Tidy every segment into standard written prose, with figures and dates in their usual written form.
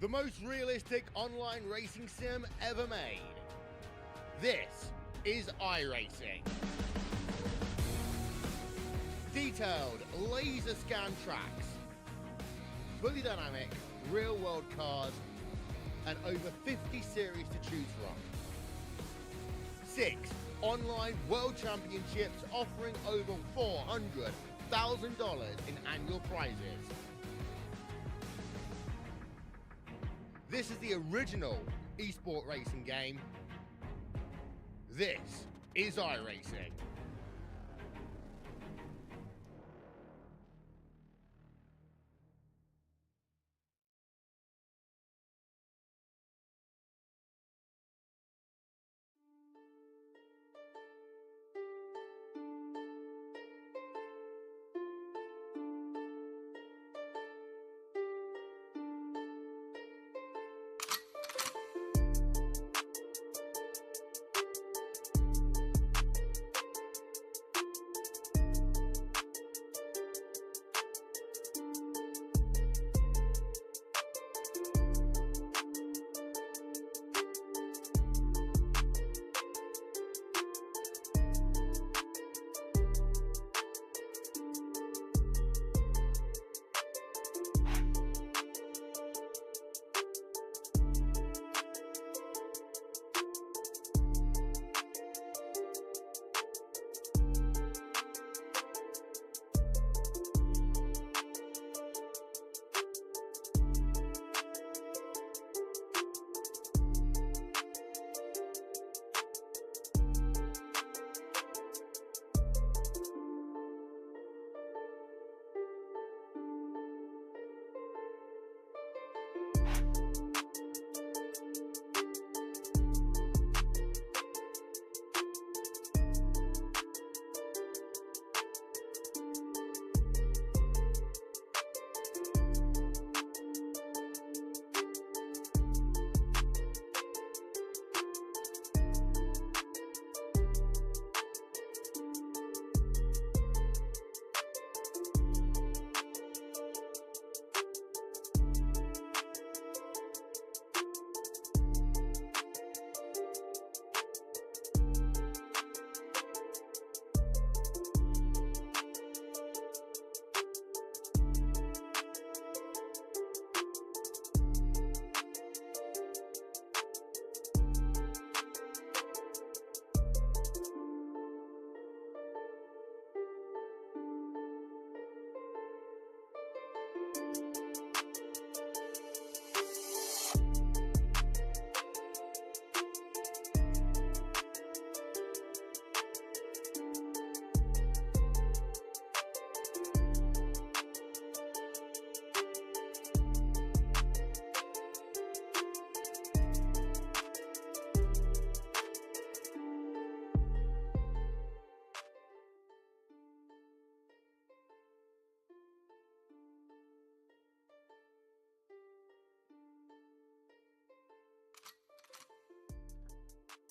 the most realistic online racing sim ever made. This is iRacing. Detailed, laser scan tracks, fully dynamic, real world cars, and over 50 series to choose from. 6 online world championships offering over $400,000 in annual prizes. This is the original esport racing game. This is iRacing.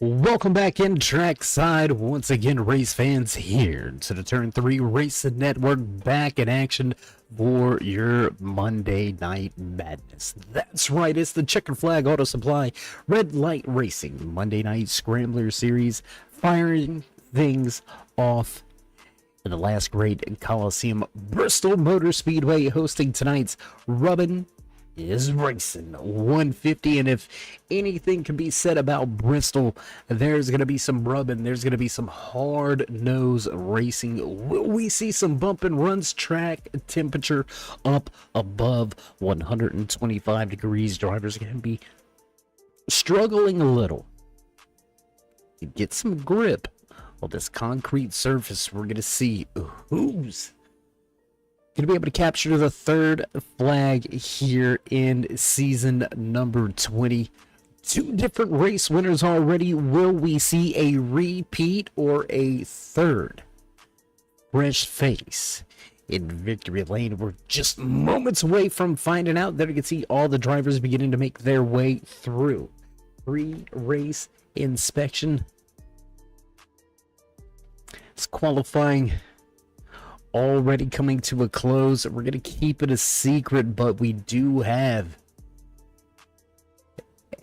Welcome back in trackside. Once again, race fans, here to the Turn 3 Racing Network, back in action for your Monday Night Madness. That's right, it's the Checkered Flag Auto Supply Red Light Racing Monday Night Scrambler Series, firing things off in the last great Coliseum, Bristol Motor Speedway, hosting tonight's Rubbin' is Racing 150. And if anything can be said about Bristol, there's going to be some rubbing, there's going to be some hard nose racing. Will we see some bump and runs? Track temperature up above 125 degrees. Drivers are going to be struggling a little to get some grip on this concrete surface. We're going to see who's going to be able to capture the third flag here in season number 20. 2 different race winners already. Will we see a repeat or a third fresh face in victory lane? We're just moments away from finding out. There you can see all the drivers beginning to make their way through pre-race inspection. It's qualifying already coming to a close. We're going to keep it a secret, but we do have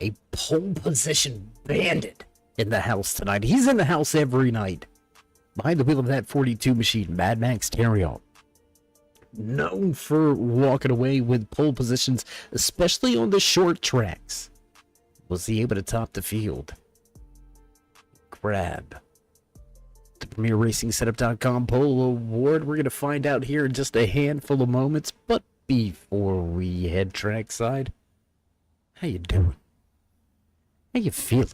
a pole position bandit in the house tonight. He's in the house every night. Behind the wheel of that 42 machine, Mad Max Terriot. Known for walking away with pole positions, especially on the short tracks. Was he able to top the field? Grab the Premier Racing Setup.com Pole Award. We're going to find out here in just a handful of moments. But before we head trackside, how you doing? How you feeling?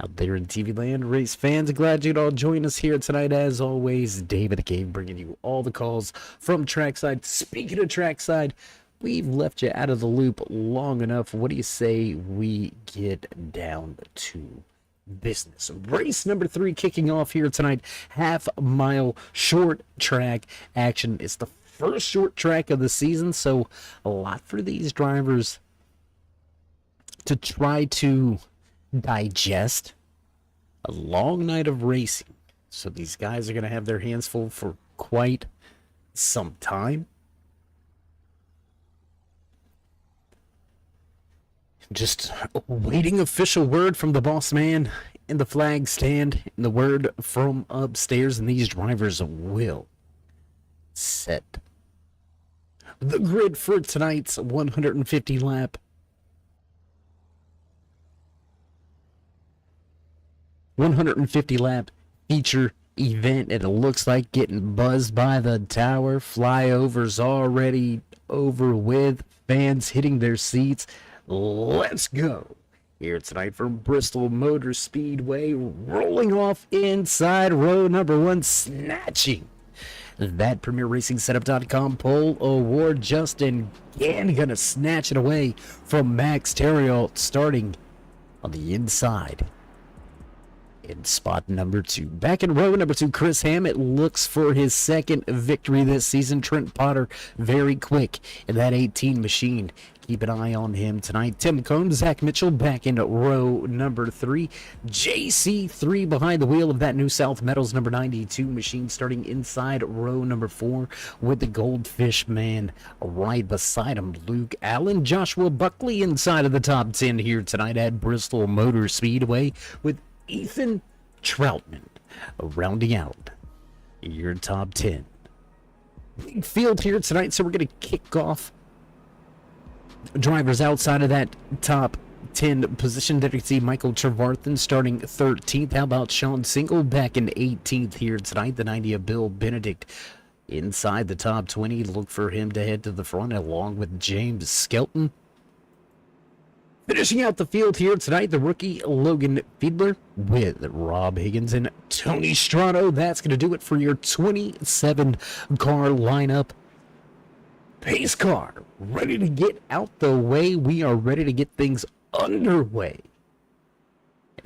Out there in TV land, race fans, glad you'd all join us here tonight. As always, David the Cave bringing you all the calls from trackside. Speaking of trackside, we've left you out of the loop long enough. What do you say we get down to business? Race number 3 kicking off here tonight. Half-mile short track action. It's the first short track of the season, so a lot for these drivers to try to digest. A long night of racing, so these guys are going to have their hands full for quite some time. Just waiting official word from the boss man in the flag stand, and the word from upstairs, and these drivers will set the grid for tonight's 150 lap feature event. And it looks like getting buzzed by the tower. Flyovers already over with. Fans hitting their seats. Let's go. Here tonight from Bristol Motor Speedway. Rolling off inside row number 1. Snatching that Premier Racing Setup.com Pole Award. Justin Gann gonna snatch it away from Max Terriot, starting on the inside. In spot number 2. Back in row number 2, Chris Hammett looks for his second victory this season. Trent Potter very quick in that 18 machine. Keep an eye on him tonight. Tim Combs, Zach Mitchell back in row number 3. JC3 behind the wheel of that New South Metals number 92 machine, starting inside row number 4 with the Goldfish man right beside him. Luke Allen, Joshua Buckley inside of the top 10 here tonight at Bristol Motor Speedway, with Ethan Troutman rounding out your top 10. Big field here tonight, so we're going to kick off drivers outside of that top 10 position. There you see Michael Trevarthen starting 13th. How about Sean Single back in 18th here tonight? The 90 of Bill Benedict inside the top 20. Look for him to head to the front along with James Skelton. Finishing out the field here tonight, the rookie Logan Fiedler with Rob Higgins and Tony Strano. That's going to do it for your 27-car lineup. Pace car ready to get out the way. We are ready to get things underway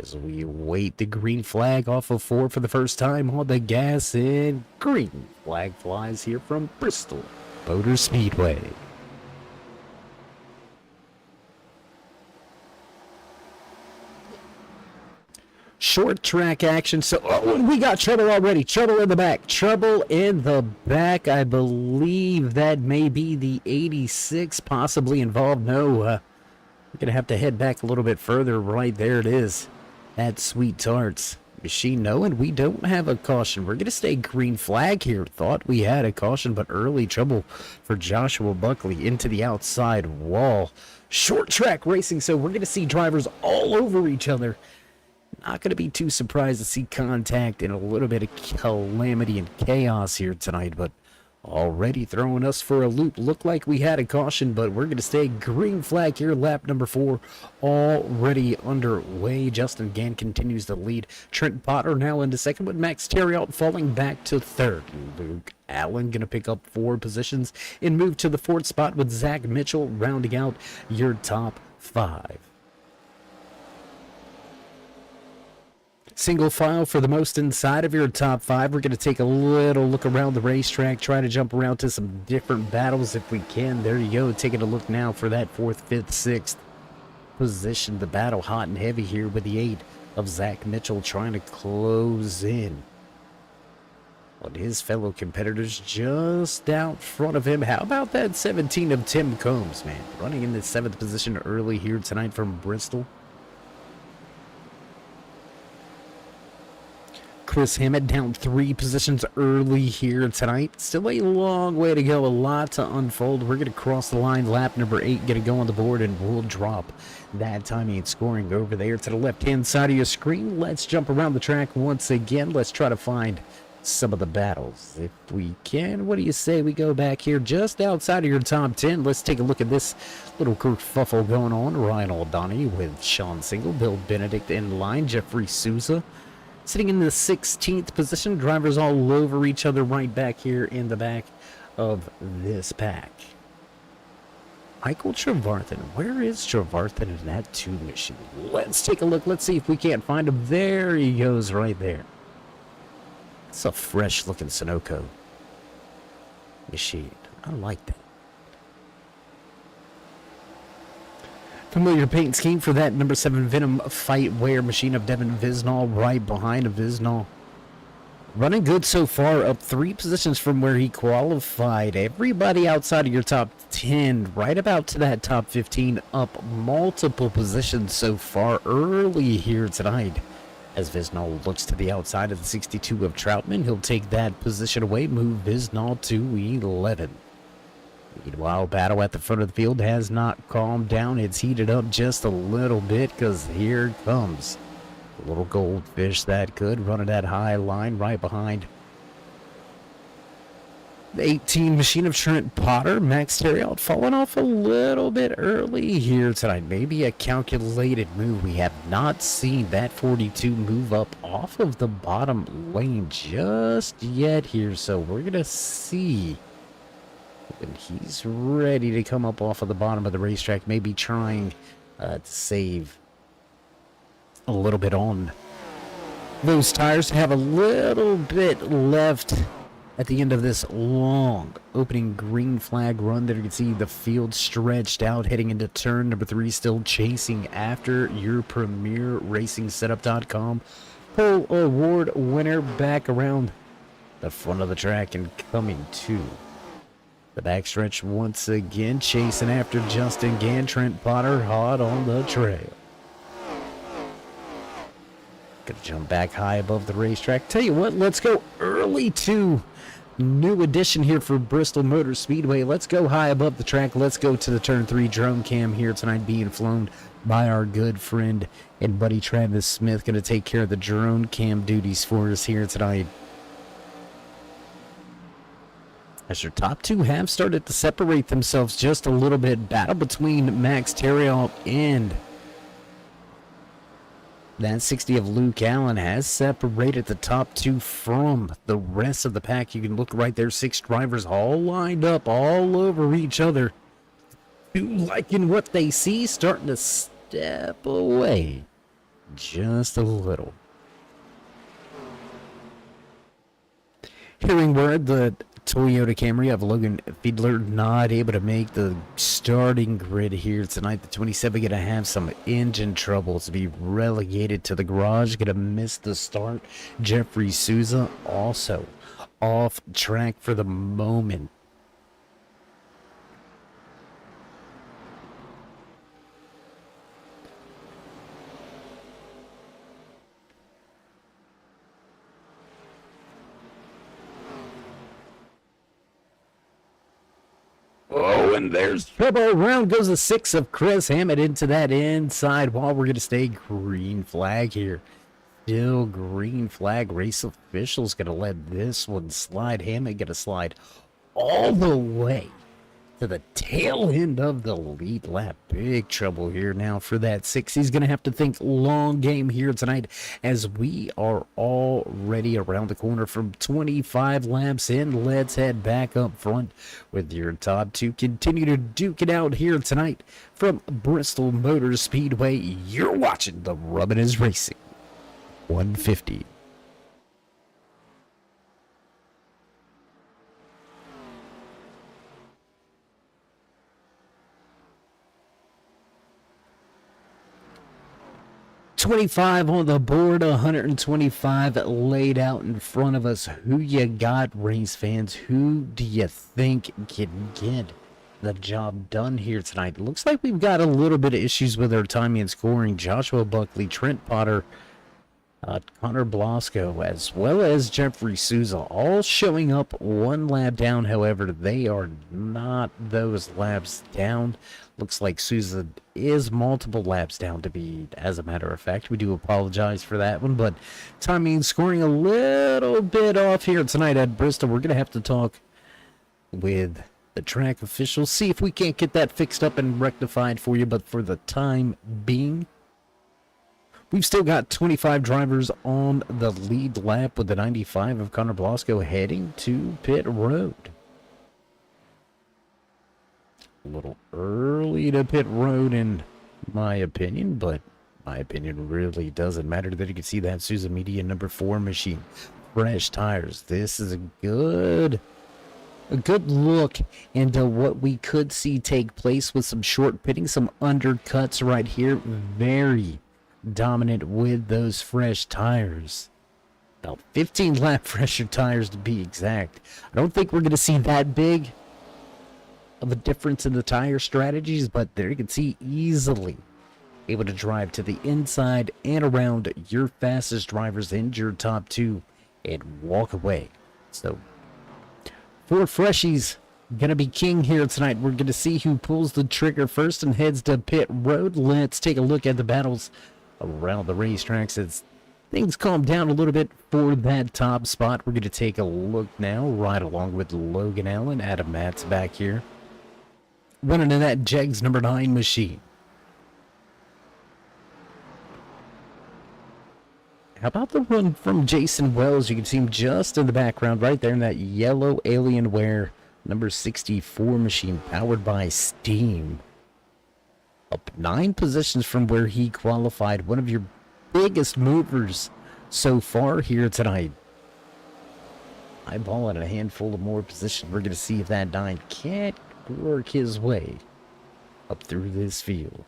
as we wait the green flag off of 4 for the first time on the gas, and green flag flies here from Bristol Motor Speedway. Short track action. So, and we got trouble already. Trouble in the back. Trouble in the back. I believe that may be the 86 possibly involved. No, we're going to have to head back a little bit further. Right there it is. That Sweet Tarts machine. No, and we don't have a caution. We're going to stay green flag here. Thought we had a caution, but early trouble for Joshua Buckley into the outside wall. Short track racing, so we're going to see drivers all over each other. Not going to be too surprised to see contact and a little bit of calamity and chaos here tonight, but already throwing us for a loop. Looked like we had a caution, but we're going to stay green flag here. Lap number 4 already underway. Justin Gann continues to lead. Trent Potter now into second, with Max Terriot falling back to third. Luke Allen going to pick up 4 positions and move to the 4th spot, with Zach Mitchell rounding out your top 5. Single file for the most inside of your top 5. We're going to take a little look around the racetrack, try to jump around to some different battles if we can. There you go, taking a look now for that 4th, 5th, 6th position. The battle hot and heavy here with the 8 of Zach Mitchell trying to close in on his fellow competitors just out front of him. How about that 17 of Tim Combs, man? Running in the 7th position early here tonight from Bristol. Chris Hammett down 3 positions early here tonight. Still a long way to go, a lot to unfold. We're going to cross the line, lap number 8, going to go on the board, and we'll drop that timing and scoring over there to the left-hand side of your screen. Let's jump around the track once again. Let's try to find some of the battles if we can. What do you say we go back here just outside of your top 10? Let's take a look at this little kerfuffle going on. Ryan Aldani with Sean Single, Bill Benedict in line, Jeffrey Souza sitting in the 16th position. Drivers all over each other right back here in the back of this pack. Michael Trevarthen. Where is Trevarthen in that 2 machine? Let's take a look. Let's see if we can't find him. There he goes right there. It's a fresh looking Sunoco machine. I like that. Familiar paint scheme for that number 7 Venom Fight Wear machine of Devin Visnall right behind Visnall. Running good so far, up 3 positions from where he qualified. Everybody outside of your top 10, right about to that top 15, up multiple positions so far early here tonight. As Visnall looks to the outside of the 62 of Troutman, he'll take that position away, move Visnall to 11. Meanwhile, battle at the front of the field has not calmed down. It's heated up just a little bit because here comes the little goldfish that could running that high line right behind the 18 machine of Trent Potter. Max Terriot falling off a little bit early here tonight. Maybe a calculated move. We have not seen that 42 move up off of the bottom lane just yet here. So we're going to see when he's ready to come up off of the bottom of the racetrack, maybe trying to save a little bit on those tires to have a little bit left at the end of this long opening green flag run. There you can see the field stretched out heading into turn number 3, still chasing after your premier racing setup.com pole award winner back around the front of the track and coming to the backstretch once again, chasing after Justin Gann. Trent Potter hot on the trail. Gonna jump back high above the racetrack. Tell you what, let's go early to new addition here for Bristol Motor Speedway. Let's go high above the track. Let's go to the turn 3 drone cam here tonight, being flown by our good friend and buddy Travis Smith. Gonna take care of the drone cam duties for us here tonight. As your top 2 have started to separate themselves just a little bit. Battle between Max Terriot and that 60 of Luke Allen has separated the top 2 from the rest of the pack. You can look right there, 6 drivers all lined up all over each other. Liking what they see, starting to step away just a little. Hearing word that Toyota Camry of Logan Fiedler not able to make the starting grid here tonight. The 27 going to have some engine troubles, to be relegated to the garage. Going to miss the start. Jeffrey Souza also off track for the moment. Oh, and there's trouble. Around goes the 6 of Chris Hammett into that inside wall. We're going to stay green flag here. Still green flag. Race officials going to let this one slide. Hammett going to slide all the way to the tail end of the lead lap. Big trouble here now for that 6. He's going to have to think long game here tonight, as we are already around the corner from 25 laps in. Let's head back up front with your top 2. Continue to duke it out here tonight from Bristol Motor Speedway. You're watching the Rubbin' is Racing 150. 25 on the board, 125 laid out in front of us. Who you got, race fans? Who do you think can get the job done here tonight? Looks like we've got a little bit of issues with our timing and scoring. Joshua Buckley, Trent Potter, Connor Blasco, as well as Jeffrey Souza, all showing up one lap down. However, they are not those laps down. Looks like Souza is multiple laps down, to be, as a matter of fact. We do apologize for that one, but timing and scoring a little bit off here tonight at Bristol. We're going to have to talk with the track officials, see if we can't get that fixed up and rectified for you, but for the time being, we've still got 25 drivers on the lead lap, with the 95 of Connor Blasco heading to pit road. A little early to pit road in my opinion, but my opinion really doesn't matter. That you can see that Souza Media number 4 machine. Fresh tires. This is a good look into what we could see take place with some short pitting, some undercuts right here. Very dominant with those fresh tires. About 15 lap fresher tires to be exact. I don't think we're going to see that big of a difference in the tire strategies, but there you can see easily able to drive to the inside and around your fastest drivers in your top 2 and walk away. So 4 freshies gonna be king here tonight. We're gonna see who pulls the trigger first and heads to pit road. Let's take a look at the battles around the racetracks as things calm down a little bit for that top spot. We're gonna take a look now right along with Logan Allen. Adam Matt's back here running in that Jegs number 9 machine. How about the run from Jason Wells? You can see him just in the background right there in that yellow Alienware number 64 machine powered by Steam. Up 9 positions from where he qualified. One of your biggest movers so far here tonight. Eyeballing a handful of more positions. We're going to see if that 9 can't work his way up through this field.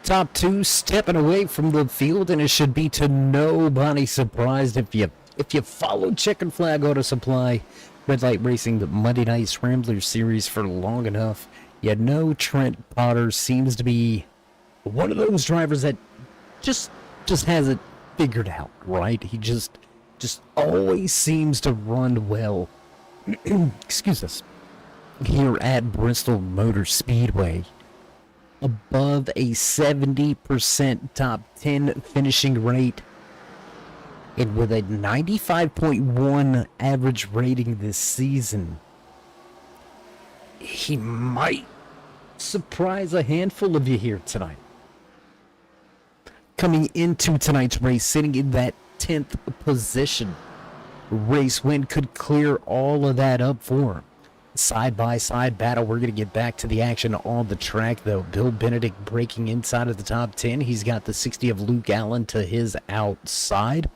Top 2 stepping away from the field, and it should be to nobody's surprise if you followed Checkered Flag Auto Supply Red Light Racing, the Monday Night Scrambler series for long enough. You know Trent Potter seems to be one of those drivers that just has it figured out, right? He just always seems to run well. Excuse us. Here at Bristol Motor Speedway. Above a 70% top 10 finishing rate, and with a 95.1 average rating this season, he might surprise a handful of you here tonight. Coming into tonight's race, sitting in that 10th position. Race win could clear all of that up for him. Side-by-side battle. We're going to get back to the action on the track, though. Bill Benedict breaking inside of the top 10. He's got the 60 of Luke Allen to his outside.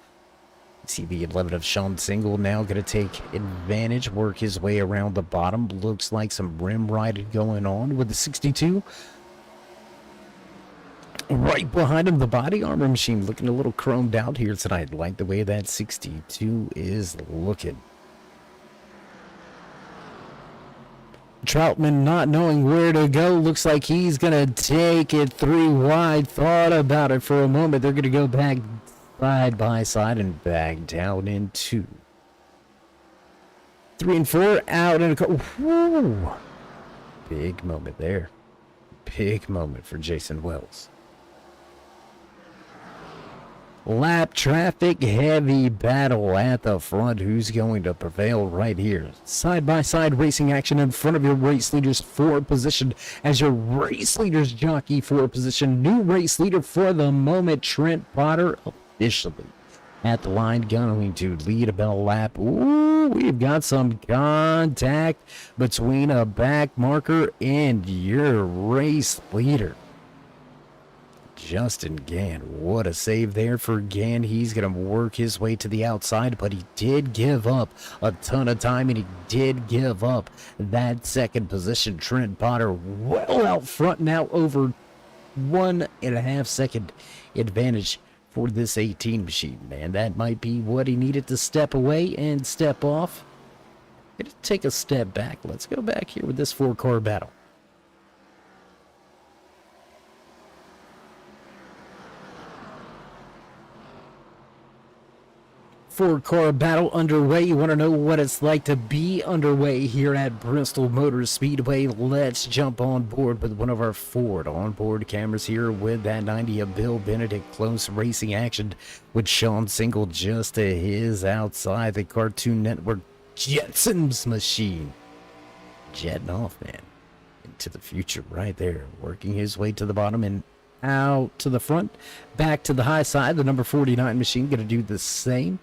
See the 11 of Sean Single now going to take advantage, work his way around the bottom. Looks like some rim riding going on with the 62. Right behind him, the body armor machine looking a little chromed out here tonight. Like the way that 62 is looking. Troutman not knowing where to go. Looks like he's going to take it 3 wide. Thought about it for a moment. They're going to go back side by side and back down in 2. 3 and 4 out in a car. Woo! Big moment there. Big moment for Jason Wells. Lap traffic, heavy battle at the front. Who's going to prevail right here? Side-by-side racing action in front of your race leaders for position as your race leaders jockey for position. New race leader for the moment, Trent Potter, officially at the line, going to lead about a lap. Ooh, we've got some contact between a back marker and your race leader. Justin Gann. What a save there for Gann. He's going to work his way to the outside, but he did give up a ton of time, and he did give up that second position. Trent Potter well out front now, over 1.5 second advantage for this 18 machine, man. That might be what he needed to step away and step off. Gonna take a step back. Let's go back here with this 4-car battle. 4-car battle underway. You want to know what it's like to be underway here at Bristol Motor Speedway? Let's jump on board with one of our Ford onboard cameras here with that 90 of Bill Benedict. Close racing action with Sean Single just to his outside. The Cartoon Network Jetsons machine jetting off, man, into the future right there, working his way to the bottom and out to the front, back to the high side. The number 49 machine going to do the same.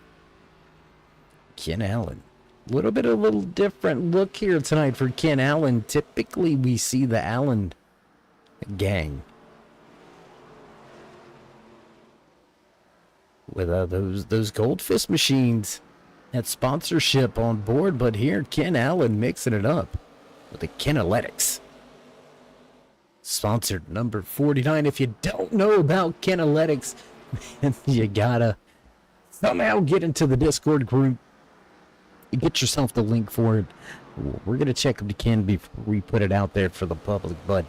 Ken Allen. A little different look here tonight for Ken Allen. Typically, we see the Allen gang with those Goldfish machines at sponsorship on board, but here Ken Allen mixing it up with the Kenaletics. Sponsored number 49. If you don't know about Kenaletics, you gotta somehow get into the Discord group. Get yourself the link for it. We're going to check them to Ken before we put it out there for the public, but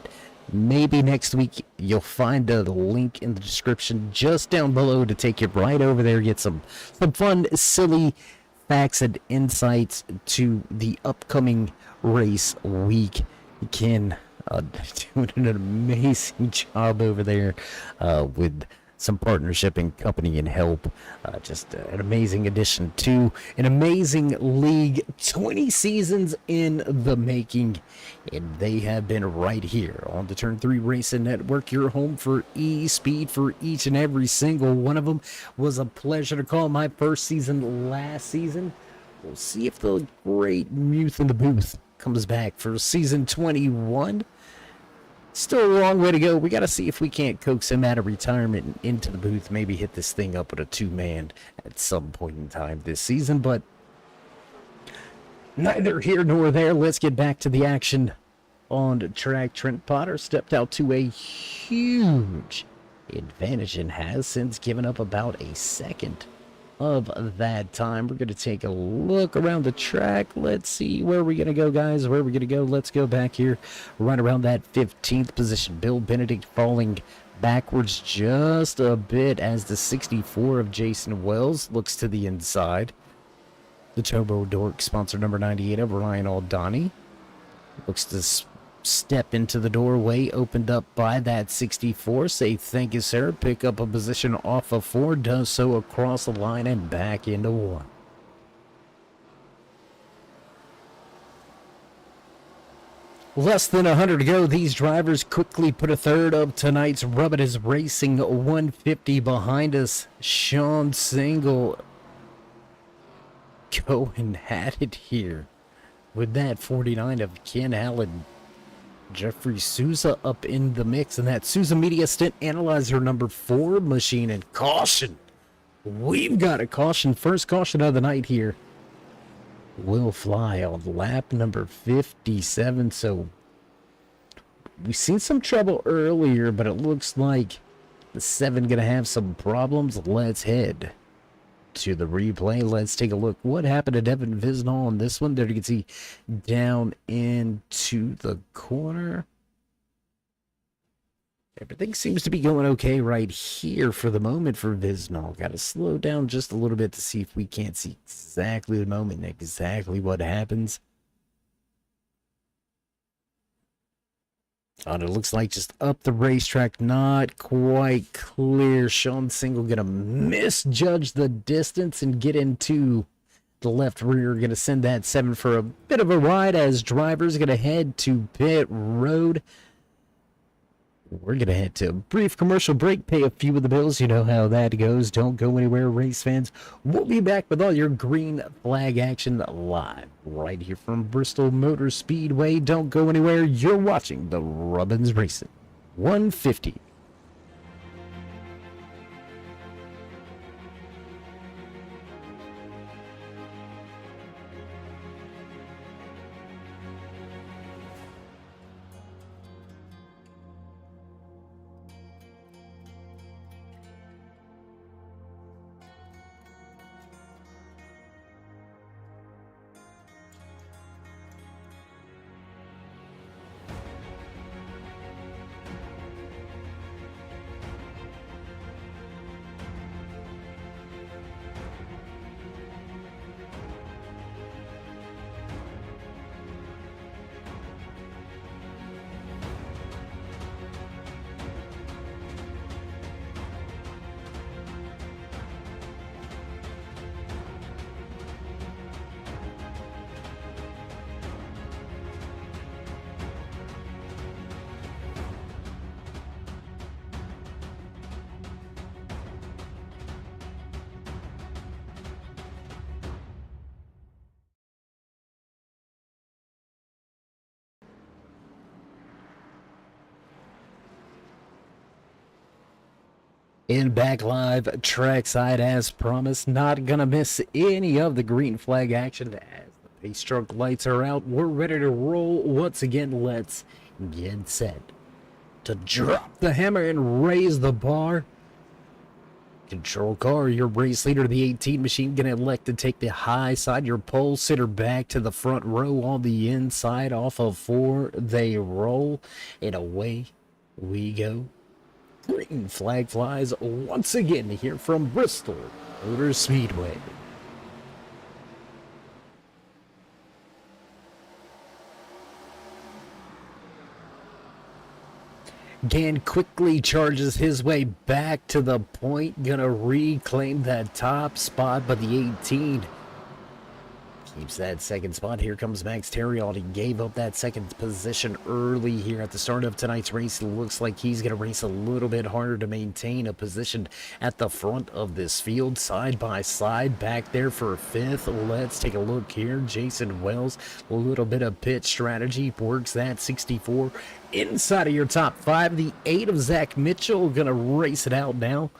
maybe next week you'll find a link in the description just down below to take you right over there. Get some fun, silly facts and insights to the upcoming race week. Ken doing an amazing job over there with some partnership and company and help. Just an amazing addition to an amazing league. 20 seasons in the making, and they have been right here on the Turn 3 Racing Network, your home for e-speed for each and every single one of them. Was a pleasure to call my first season last season. We'll see if the great Muth in the Booth comes back for season 21. Still a long way to go. We got to see if we can't coax him out of retirement and into the booth. Maybe hit this thing up with a 2-man at some point in time this season. But neither here nor there. Let's get back to the action on the track. Trent Potter stepped out to a huge advantage and has since given up about a second of that time. We're going to take a look around the track. Let's see where we're going to go, guys. Where we're going to go. Let's go back here right around that 15th position. Bill Benedict falling backwards just a bit as the 64 of Jason Wells looks to the inside. The Turbo Dork sponsor number 98 of Ryan Aldani looks to step into the doorway opened up by that 64. Say thank you, sir. Pick up a position off of 4. Does so across the line and back into 1. Less than 100 to go. These drivers quickly put a third of tonight's Rub It Is Racing 150 behind us. Sean Single going at it here with that 49 of Ken Allen. Jeffrey Souza up in the mix, and that Souza Media Stint Analyzer number 4 machine. And caution. We've got a caution. First caution of the night here will fly on lap number 57. So we've seen some trouble earlier, but it looks like the 7 gonna have some problems. Let's head to the replay. Let's take a look what happened to Devin Visnall on this one. There you can see down into the corner. Everything seems to be going okay right here for the moment for Visnall. Got to slow down just a little bit to see if we can't see exactly the moment, exactly what happens. And it looks like just up the racetrack, not quite clear. Sean Single going to misjudge the distance and get into the left rear. Going to send that 7 for a bit of a ride as drivers going to head to pit road. We're going to head to a brief commercial break, pay a few of the bills. You know how that goes. Don't go anywhere, race fans. We'll be back with all your green flag action live right here from Bristol Motor Speedway. Don't go anywhere. You're watching the Robbins Racing 150. And back live, trackside as promised. Not gonna miss any of the green flag action as the pace truck lights are out. We're ready to roll once again. Let's get set to drop the hammer and raise the bar. Control car, your race leader, the 18 machine, gonna elect to take the high side. Your pole sitter back to the front row on the inside. Off of 4, they roll, and away we go. Green flag flies once again here from Bristol Motor Speedway. Gann quickly charges his way back to the point, gonna reclaim that top spot, but the 18 keeps that second spot. Here comes Max Terriot. He gave up that second position early here at the start of tonight's race. It looks like he's going to race a little bit harder to maintain a position at the front of this field. Side by side back there for 5th. Let's take a look here. Jason Wells, a little bit of pit strategy. Works that 64 inside of your top 5. The 8 of Zach Mitchell going to race it out now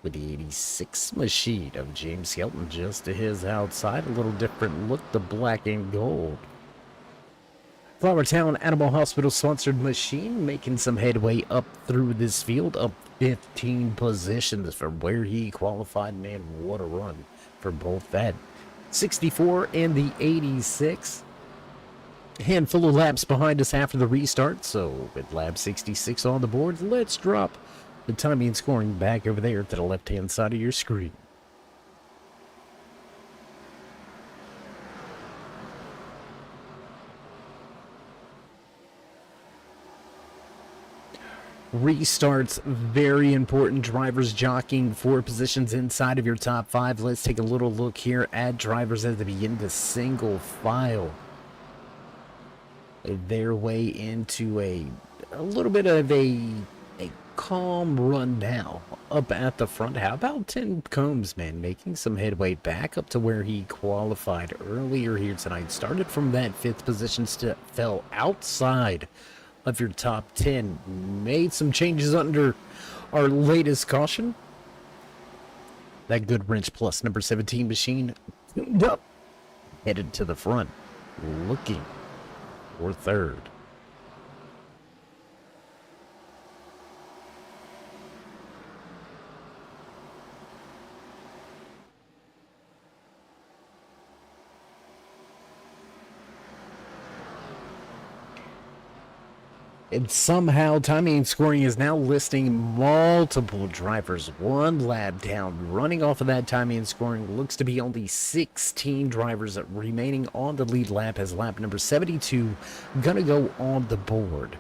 with the 86 machine of James Skelton just to his outside. A little different look, the black and gold. Flowertown Animal Hospital sponsored machine making some headway up through this field, up 15 positions from where he qualified. Man, what a run for both that 64 and the 86. Handful of laps behind us after the restart, so with lap 66 on the board, let's drop the timing and scoring back over there to the left-hand side of your screen. Restarts, very important. Drivers jockeying for positions inside of your top 5. Let's take a little look here at drivers as they begin to single file their way into a little bit of a calm run now up at the front. How about Tim Combs, man, making some headway back up to where he qualified earlier here tonight. Started from that 5th position, fell outside of your top 10. Made some changes under our latest caution. That Goodwrench Plus number 17 machine tuned up, headed to the front, looking for 3rd. And somehow timing and scoring is now listing multiple drivers 1 lap down. Running off of that timing and scoring, looks to be only 16 drivers remaining on the lead lap as lap number 72 gonna go on the board.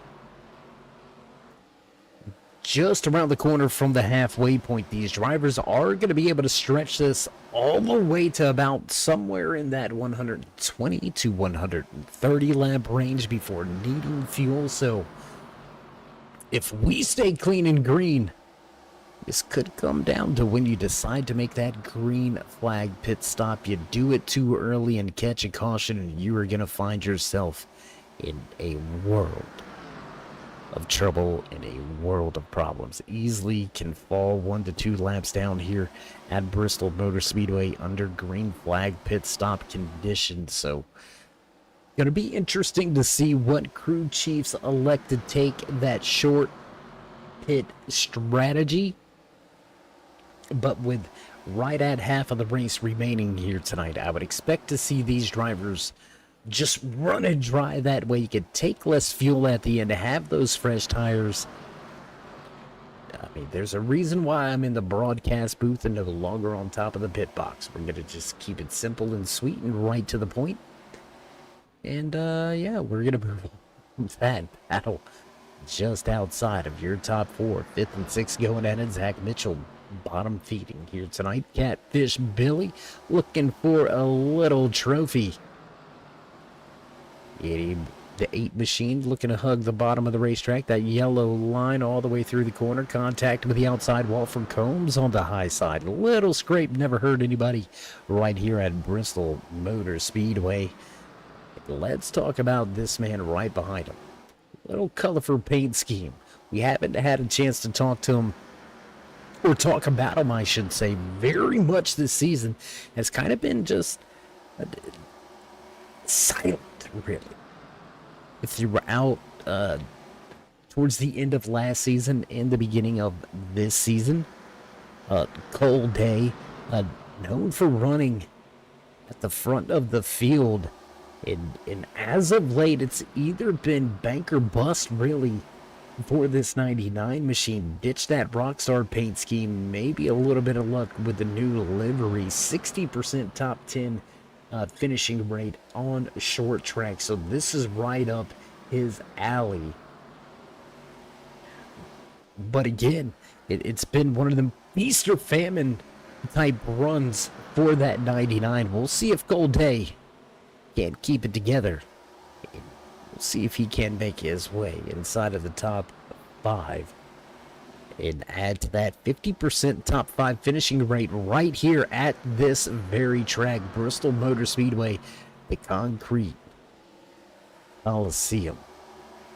Just around the corner from the halfway point, these drivers are going to be able to stretch this all the way to about somewhere in that 120 to 130 lap range before needing fuel. So if we stay clean and green, this could come down to when you decide to make that green flag pit stop. You do it too early and catch a caution, and you are going to find yourself in a world of trouble, in a world of problems. Easily can fall 1 to 2 laps down here at Bristol Motor Speedway under green flag pit stop conditions. So gonna be interesting to see what crew chiefs elect to take that short pit strategy. But with right at half of the race remaining here tonight, I would expect to see these drivers just run it dry. That way you could take less fuel at the end to have those fresh tires. I mean, there's a reason why I'm in the broadcast booth and no longer on top of the pit box. We're going to just keep it simple and sweet and right to the point. And, yeah, we're going to move on to that battle just outside of your top 4. 5th and 6th going at it. Zach Mitchell bottom feeding here tonight. Catfish Billy looking for a little trophy. The 8 machine looking to hug the bottom of the racetrack. That yellow line all the way through the corner. Contact with the outside wall from Combs on the high side. Little scrape, never hurt anybody right here at Bristol Motor Speedway. Let's talk about this man right behind him. Little colorful paint scheme. We haven't had a chance to talk to him or talk about them, I should say, very much this season has kind of been just silent, really. Throughout, towards the end of last season and the beginning of this season, Cole Day, known for running at the front of the field, and as of late, it's either been bank or bust, really, for this 99 machine. Ditch that Rockstar paint scheme, maybe a little bit of luck with the new livery. 60% top 10 finishing rate on short track, so this is right up his alley. But again, it's been one of them feast or famine type runs for that 99. We'll see if Cole Day can keep it together. We'll see if he can make his way inside of the top 5 and add to that 50% top 5 finishing rate right here at this very track, Bristol Motor Speedway, the Concrete Coliseum.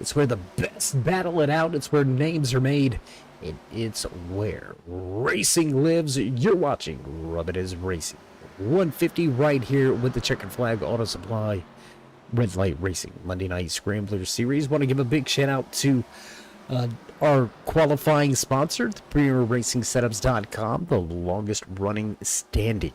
It's where the best battle it out. It's where names are made. And it's where racing lives. You're watching Rub It Is Racing 150 right here with the Checkered Flag Auto Supply Red Light Racing Monday Night Scrambler Series. Want to give a big shout out to our qualifying sponsor, the PremierRacingSetups.com, the longest running standing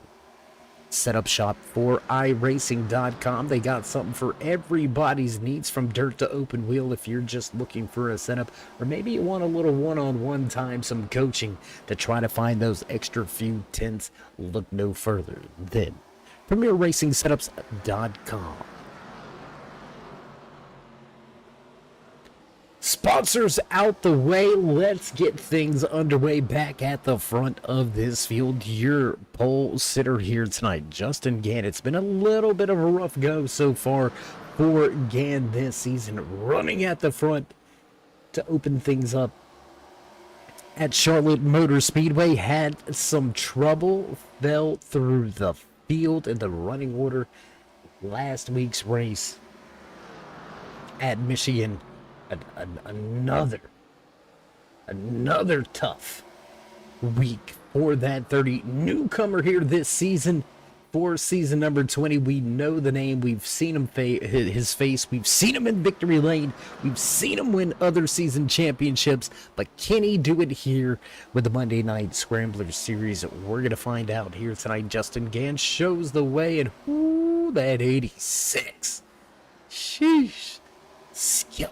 setup shop for iRacing.com. They got something for everybody's needs, from dirt to open wheel. If you're just looking for a setup, or maybe you want a little one-on-one time, some coaching to try to find those extra few tenths, look no further than PremierRacingSetups.com. Sponsors out the way, let's get things underway back at the front of this field. Your pole sitter here tonight, Justin Gann. It's been a little bit of a rough go so far for Gann this season, running at the front to open things up at Charlotte Motor Speedway. Had some trouble, fell through the field in the running order last week's race at Michigan. Another tough week for that 30 newcomer here this season for season number 20. We know the name. We've seen him his face. We've seen him in victory lane. We've seen him win other season championships. But can he do it here with the Monday Night Scrambler Series? We're going to find out here tonight. Justin Gann shows the way, and ooh, that 86. Sheesh. Skill.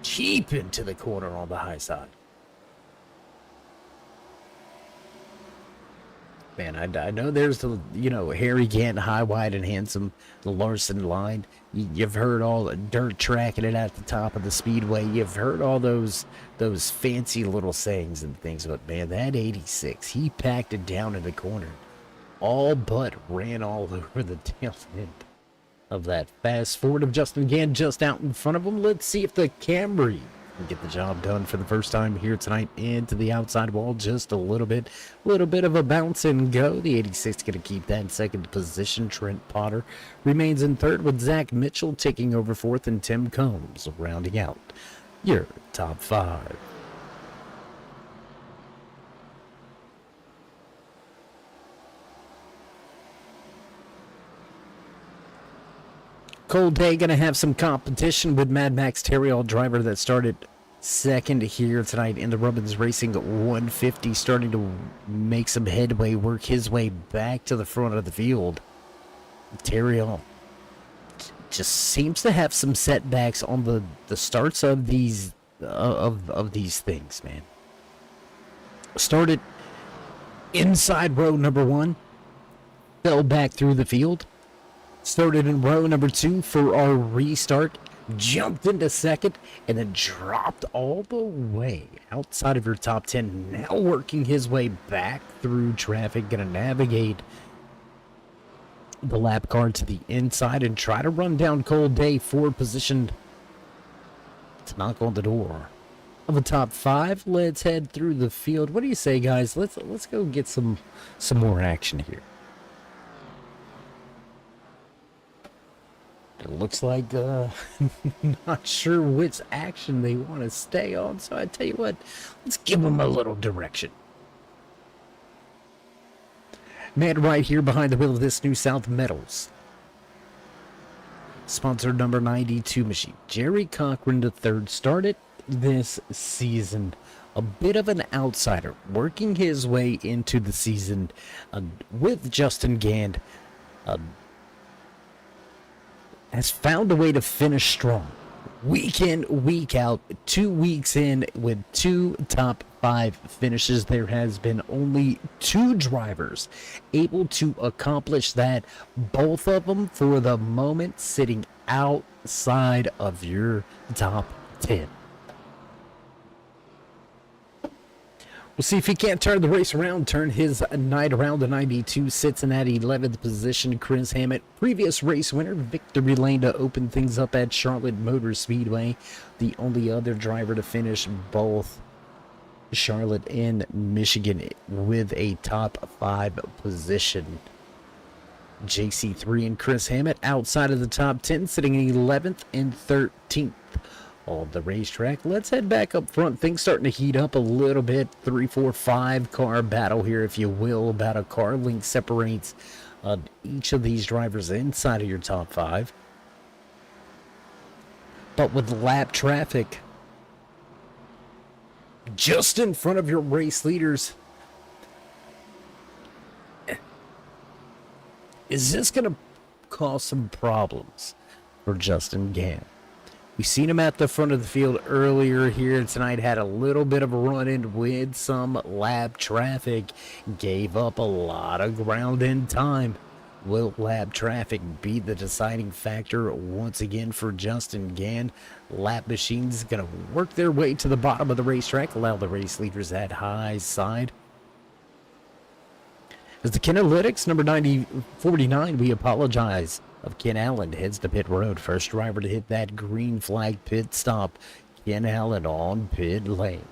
Cheap into the corner on the high side. Man, I know there's the, Harry Gant, high, wide, and handsome, the Larson line. You've heard all the dirt tracking it at the top of the speedway. You've heard all those fancy little sayings and things. But, man, that 86, he packed it down in the corner. All but ran all over the tail end of that fast forward of Justin Gann just out in front of him. Let's see if the Camry can get the job done for the first time here tonight. Into the outside wall just a little bit of a bounce and go. The 86 going to keep that in second position. Trent Potter remains in third, with Zach Mitchell taking over fourth, and Tim Combs rounding out your top 5. Cole Day going to have some competition with Mad Max Terriall, driver that started second here tonight in the Rubbins Racing 150, starting to make some headway, work his way back to the front of the field. Terriall just seems to have some setbacks on the starts of these things, man. Started inside row number 1, fell back through the field. Started in row number 2 for our restart, jumped into second, and then dropped all the way outside of your top 10. Now working his way back through traffic, going to navigate the lap car to the inside and try to run down Cole Day for position to knock on the door of the top 5. Let's head through the field. What do you say, guys? Let's go get some more action here. It looks like, not sure which action they want to stay on, so I tell you what, let's give them a little direction. Man right here behind the wheel of this New South Metals. Sponsor number 92 machine. Jerry Cochran III started this season a bit of an outsider, working his way into the season with Justin Gand. Has found a way to finish strong. Week in, week out, 2 weeks in with 2 top 5 finishes. There has been only 2 drivers able to accomplish that. Both of them, for the moment, sitting outside of your top 10. We'll see if he can't turn the race around, turn his night around. The 92 sits in at 11th position. Chris Hammett, previous race winner, victory lane to open things up at Charlotte Motor Speedway. The only other driver to finish both Charlotte and Michigan with a top 5 position. JC3 and Chris Hammett outside of the top 10, sitting in 11th and 13th. On the racetrack. Let's head back up front. Things starting to heat up a little bit. 3, 4, 5 car battle here, if you will. About a car length separates each of these drivers inside of your top 5. But with lap traffic just in front of your race leaders, is this going to cause some problems for Justin Gant? We've seen him at the front of the field earlier here tonight, had a little bit of a run-in with some lap traffic, gave up a lot of ground in time. Will lap traffic be the deciding factor once again for Justin Gant? Lap machines going to work their way to the bottom of the racetrack, allow the race leaders at high side. As the Kinalytics, number 49, we apologize, of Ken Allen heads to pit road. First driver to hit that green flag pit stop. Ken Allen on pit lane.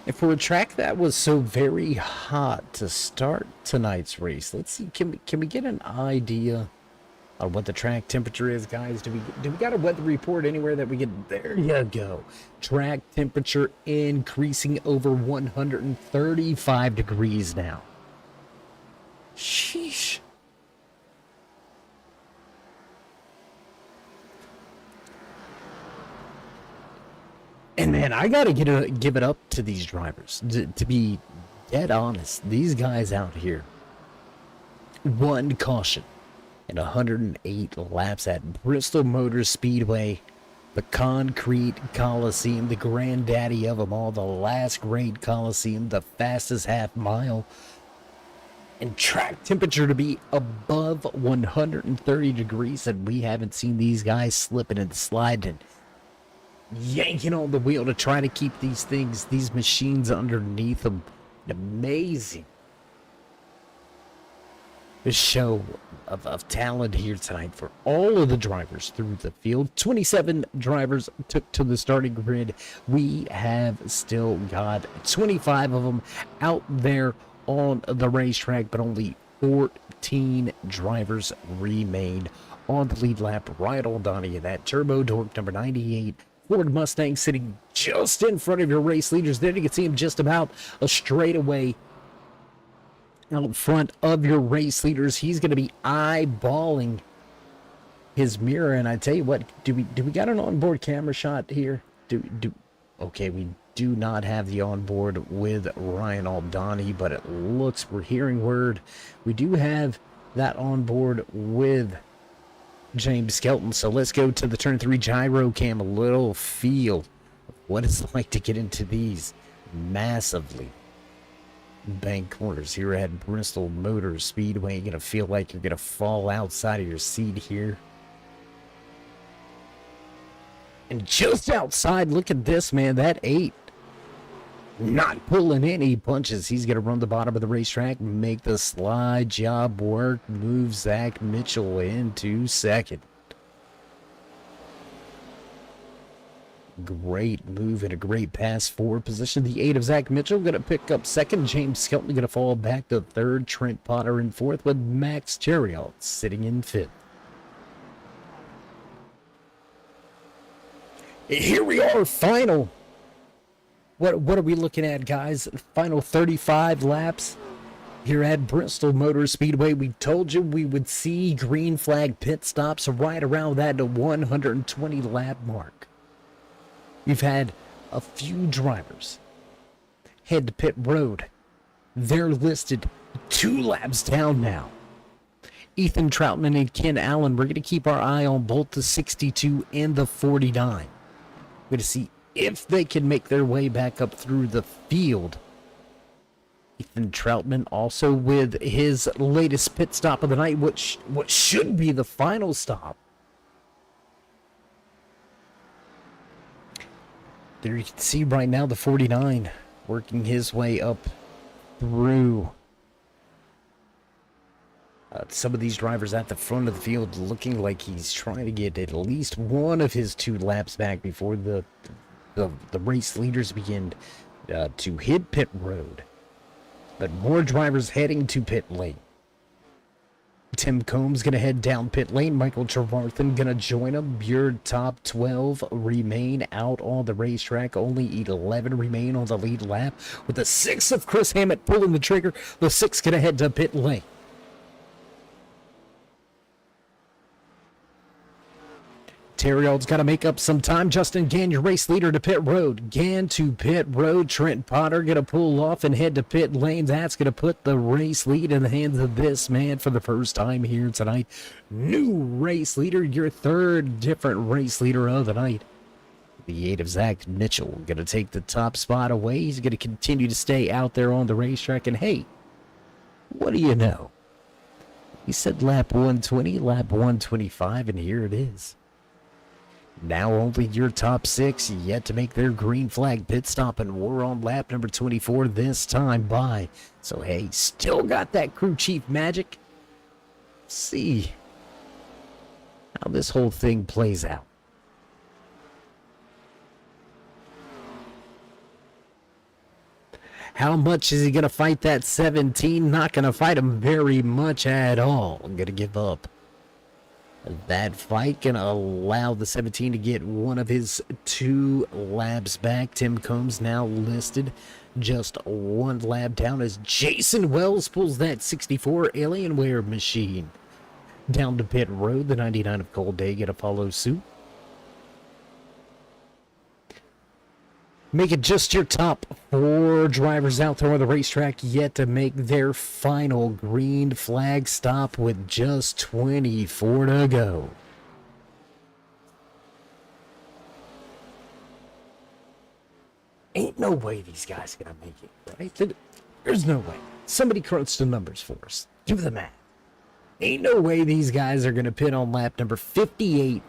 And for a track that was so very hot to start tonight's race, let's see, can we get an idea on what the track temperature is, guys? Do we got a weather report anywhere that we get? There you go. Track temperature increasing over 135 degrees now. Sheesh. And man, I gotta give it up to these drivers. To be dead honest, these guys out here, one caution and 108 laps at Bristol Motor Speedway, the concrete coliseum, the granddaddy of them all, the last great coliseum, the fastest half mile, and track temperature to be above 130 degrees, and we haven't seen these guys slipping and sliding, yanking on the wheel to try to keep these machines underneath them. Amazing. A show of talent here tonight for all of the drivers through the field. 27 drivers took to the starting grid. We have still got 25 of them out there on the racetrack, but only 14 drivers remain on the lead lap. Right on Donnie, that Turbo Dork number 98 Ford Mustang sitting just in front of your race leaders. There you can see him just about a straightaway out front of your race leaders. He's going to be eyeballing his mirror, and I tell you what, do we got an onboard camera shot here? Okay, we do not have the onboard with Ryan Aldani, but it looks, we're hearing word, we do have that onboard with James Skelton. So let's go to the turn 3 gyro cam, a little feel of what it's like to get into these massively bank corners here at Bristol Motor Speedway. You're gonna feel like you're gonna fall outside of your seat here. And just outside, look at this, man, that 8 not pulling any punches. He's gonna run the bottom of the racetrack, make the slide job work, move Zach Mitchell into second. Great move and a great pass for position. The 8 of Zach Mitchell going to pick up second. James Skelton going to fall back to third. Trent Potter in fourth, with Max Chariot sitting in fifth. Here we are, final. What are we looking at, guys? Final 35 laps here at Bristol Motor Speedway. We told you we would see green flag pit stops right around that 120 lap mark. We've had a few drivers head to pit road. They're listed 2 laps down now. Ethan Troutman and Ken Allen, we're going to keep our eye on both the 62 and the 49. We're going to see if they can make their way back up through the field. Ethan Troutman also with his latest pit stop of the night, what should be the final stop. There you can see right now the 49 working his way up through some of these drivers at the front of the field, looking like he's trying to get at least one of his 2 laps back before the race leaders begin to hit pit road. But more drivers heading to pit lane. Tim Combs going to head down pit lane. Michael Trevarthen going to join him. Your top 12 remain out on the racetrack. Only 11 remain on the lead lap. With the 6 of Chris Hammett pulling the trigger, the 6 going to head to pit lane. Terriold's got to make up some time. Justin Gann, your race leader, to pit road. Gann to pit road. Trent Potter going to pull off and head to pit lane. That's going to put the race lead in the hands of this man for the first time here tonight. New race leader, your third different race leader of the night. The 8 of Zach Mitchell going to take the top spot away. He's going to continue to stay out there on the racetrack. And hey, what do you know? He said lap 120, lap 125, and here it is. Now only your top 6 yet to make their green flag pit stop, and we're on lap number 24 this time by. So hey, still got that crew chief magic. See how this whole thing plays out. How much is he going to fight that 17? Not going to fight him very much at all. I'm going to give up that fight. Going to allow the 17 to get one of his 2 laps back. Tim Combs now listed just 1 lap down as Jason Wells pulls that 64 Alienware machine down to pit road. The 99 of Cold Day going to follow suit. Make it just your top 4 drivers out there on the racetrack yet to make their final green flag stop with just 24 to go. Ain't no way these guys are going to make it, right? There's no way. Somebody crunch the numbers for us. Do the math. Ain't no way these guys are going to pit on lap number 58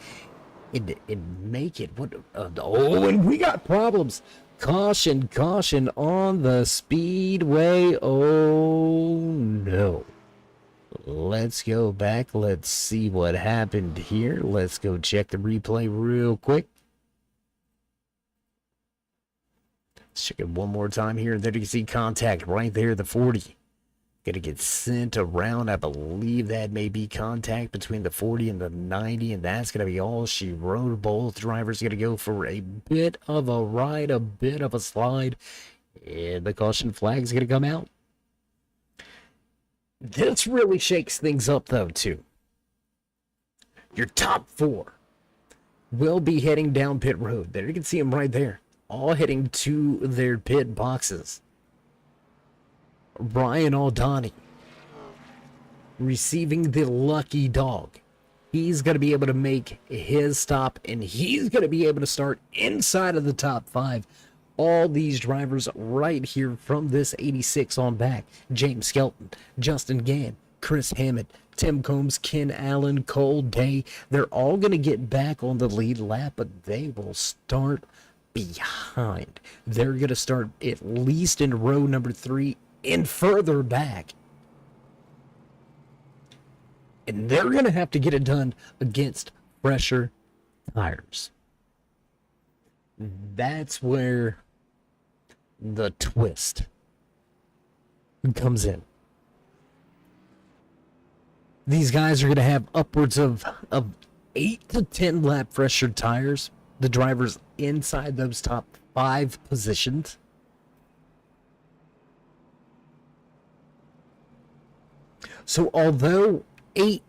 and make it. And we got problems. Caution on the speedway. Oh no. Let's go back. Let's see what happened here. Let's go check the replay real quick. Let's check it one more time here. And there you can see contact right there, the 40. Gonna get sent around. I believe that may be contact between the 40 and the 90, and that's gonna be all she wrote. Both drivers gonna go for a bit of a ride, a bit of a slide, and the caution flag's gonna come out. This really shakes things up though too. Your top 4 will be heading down pit road. There you can see them right there, all heading to their pit boxes. Ryan Aldani receiving the lucky dog. He's going to be able to make his stop, and he's going to be able to start inside of the top 5. All these drivers right here from this 86 on back. James Skelton, Justin Gann, Chris Hammett, Tim Combs, Ken Allen, Cole Day. They're all going to get back on the lead lap, but they will start behind. They're going to start at least in row number 3 and further back. And they're going to have to get it done against fresher tires. that's where the twist comes in. These guys are going to have upwards of 8 to 10 lap fresher tires. The drivers inside those top 5 positions. So although 8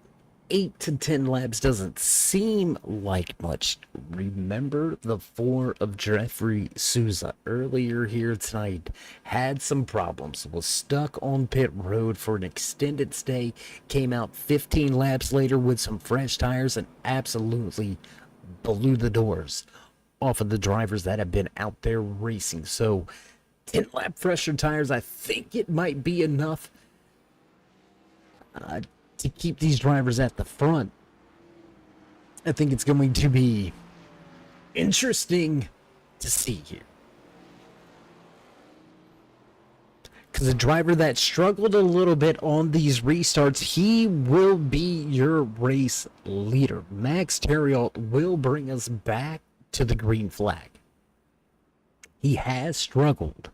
to 10 laps doesn't seem like much, remember the 4 of Jeffrey Souza earlier here tonight had some problems, was stuck on pit road for an extended stay, came out 15 laps later with some fresh tires and absolutely blew the doors off of the drivers that have been out there racing. So 10 lap fresher tires, I think it might be enough to keep these drivers at the front. I think it's going to be interesting to see here. Because a driver that struggled a little bit on these restarts, he will be your race leader. Max Terriot will bring us back to the green flag. He has struggled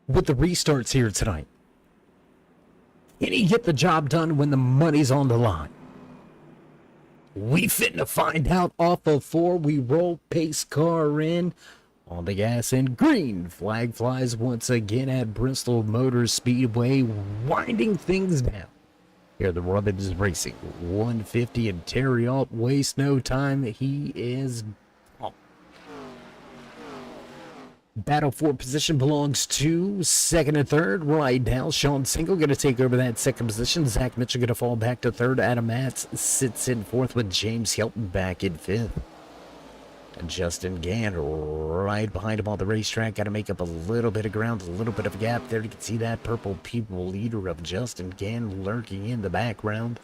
with the restarts here tonight. Can he get the job done when the money's on the line? We finna find out off of 4. We roll pace car in on the gas and green flag flies once again at Bristol Motor Speedway, winding things down. Here the Robin is racing 150 and Terriot wastes no time. He is off. Battle for position belongs to second and third. Right now, Sean Single going to take over that second position. Zach Mitchell going to fall back to third. Adam Matz sits in fourth with James Hilton back in fifth. And Justin Gann right behind him on the racetrack. Got to make up a little bit of ground, a little bit of a gap there. You can see that purple people leader of Justin Gann lurking in the background.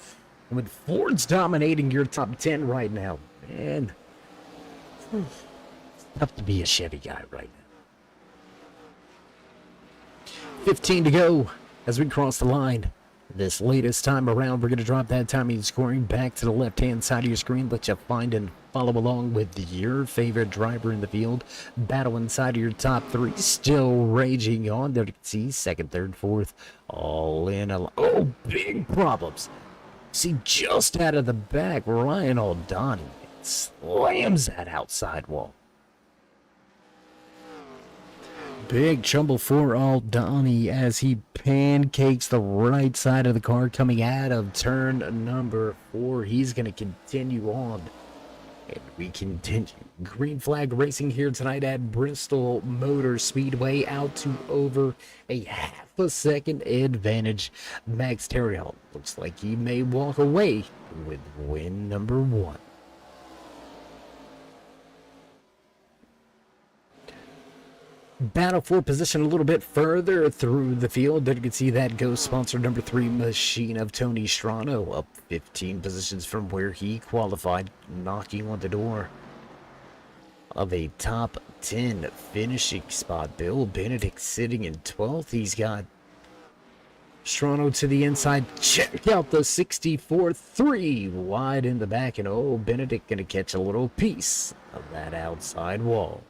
And with Ford's dominating your top 10 right now, man, it's tough to be a Chevy guy right now. 15 to go as we cross the line. This latest time around, we're going to drop that timing scoring back to the left-hand side of your screen. Let you find and follow along with your favorite driver in the field. Battle inside of your top 3, still raging on. There you can see second, third, fourth, all in. Oh, big problems. See, just out of the back, Ryan Aldani slams that outside wall. Big trouble for Aldani as he pancakes the right side of the car coming out of turn number 4. He's going to continue on. And we continue. Green flag racing here tonight at Bristol Motor Speedway, out to over a half a second advantage. Max Terriot looks like he may walk away with win number 1. Battle for position a little bit further through the field. There you can see that Ghost sponsor number 3 machine of Tony Strano up 15 positions from where he qualified, knocking on the door of a top 10 finishing spot. Bill Benedict sitting in 12th. He's got Strano to the inside. Check out the 64, 3 wide in the back, and oh, Benedict gonna catch a little piece of that outside wall.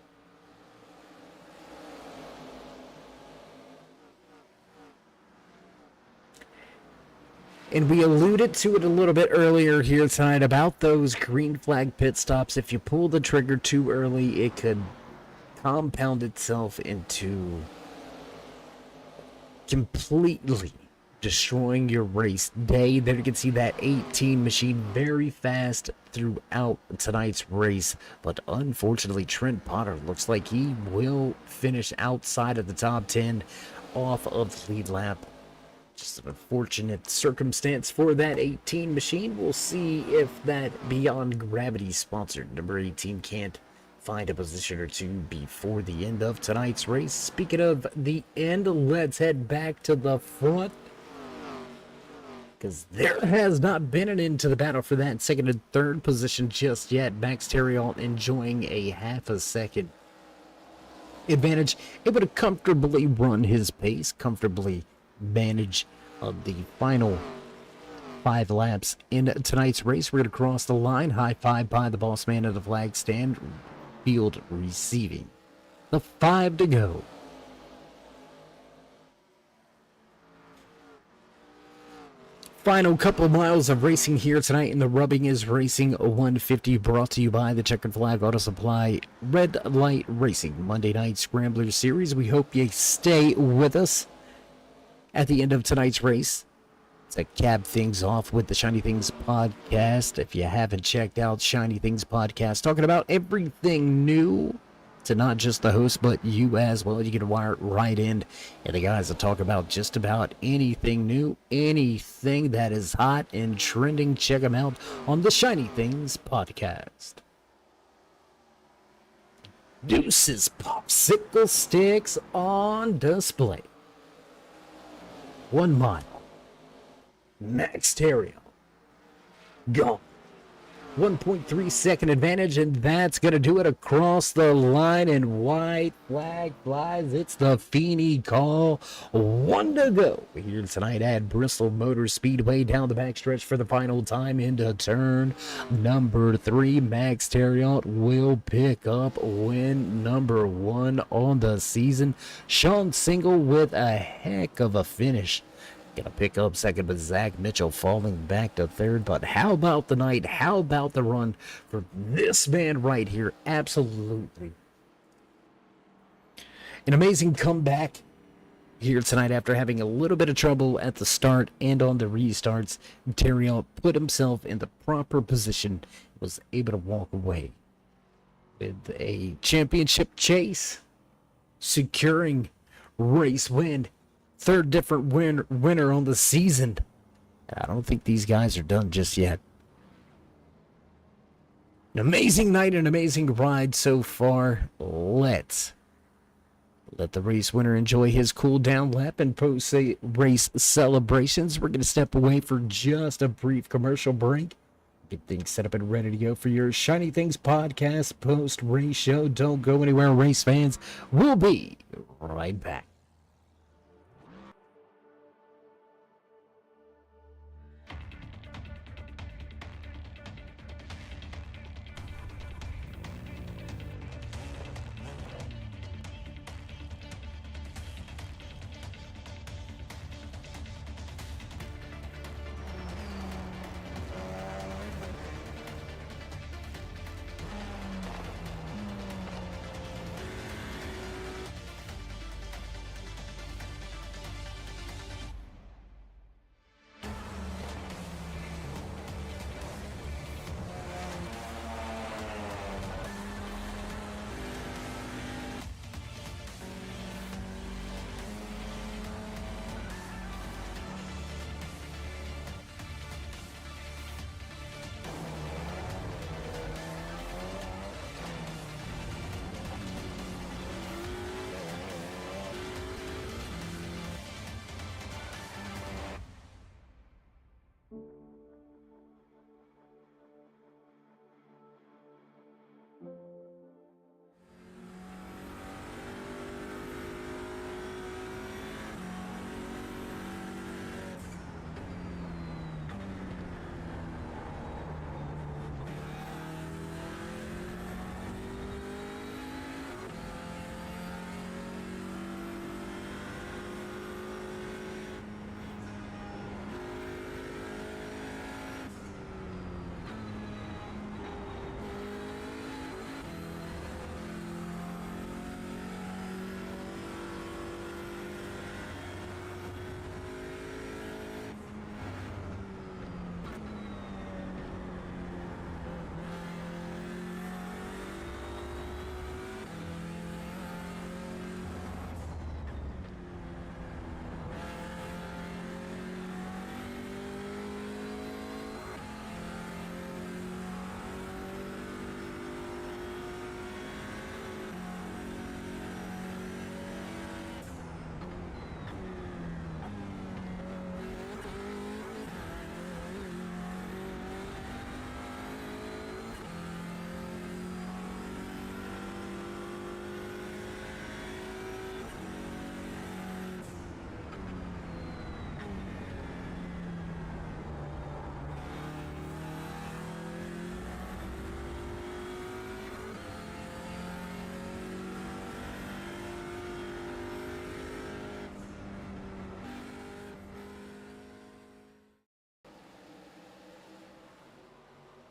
And we alluded to it a little bit earlier here tonight about those green flag pit stops. If you pull the trigger too early, it could compound itself into completely destroying your race day. There you can see that 18 machine very fast throughout tonight's race. But unfortunately, Trent Potter looks like he will finish outside of the top 10 off of the lead lap. Just an unfortunate circumstance for that 18 machine. We'll see if that Beyond Gravity sponsored number 18 can't find a position or two before the end of tonight's race. Speaking of the end, let's head back to the front, because there has not been an end to the battle for that second and third position just yet. Max Terriot enjoying a half a second advantage, able to comfortably run his pace, comfortably manage the final 5 laps in tonight's race. We're going to cross the line. High five by the boss man of the flag stand. field receiving. The 5 to go. Final couple miles of racing here tonight in the Rubbing is Racing 150, brought to you by the Checkered Flag Auto Supply Red Light Racing Monday Night Scrambler Series. We hope you stay with us at the end of tonight's race to cap things off with the Shiny Things Podcast. If you haven't checked out Shiny Things Podcast, talking about everything new to not just the host, but you as well. You can wire it right in, and the guys will talk about just about anything new, anything that is hot and trending. Check them out on the Shiny Things Podcast. Deuces popsicle sticks on display. 1 mile. Max Terrio. Go. 1.3 second advantage, and that's going to do it across the line, and white flag flies. It's the Feeney call. 1 to go here tonight at Bristol Motor Speedway, down the backstretch for the final time into turn number 3. Max Terriot will pick up win number 1 on the season. Sean Single with a heck of a finish. Gonna pick up second, with Zach Mitchell falling back to third. But how about the night? How about the run for this man right here? Absolutely an amazing comeback here tonight after having a little bit of trouble at the start and on the restarts. Terriot put himself in the proper position, was able to walk away with a championship chase, securing race win. Third different winner on the season. I don't think these guys are done just yet. An amazing night, an amazing ride so far. Let's let the race winner enjoy his cool down lap and post-race celebrations. We're going to step away for just a brief commercial break. Get things set up and ready to go for your Shiny Things Podcast post-race show. Don't go anywhere, race fans. We'll be right back.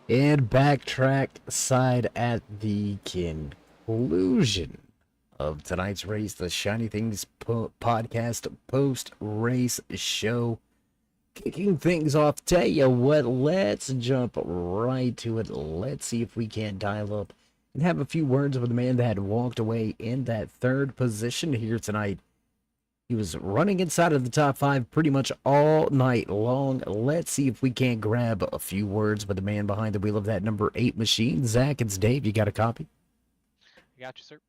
And backtrack side at the conclusion of tonight's race, the Shiny Things podcast post-race show. Kicking things off, tell you what, let's jump right to it. Let's see if we can't dial up and have a few words with the man that had walked away in that third position here tonight. He was running inside of the top five pretty much all night long. Let's see if we can't grab a few words with the man behind the wheel of that number 8 machine. Zach, it's Dave. You got a copy? I got you, sir.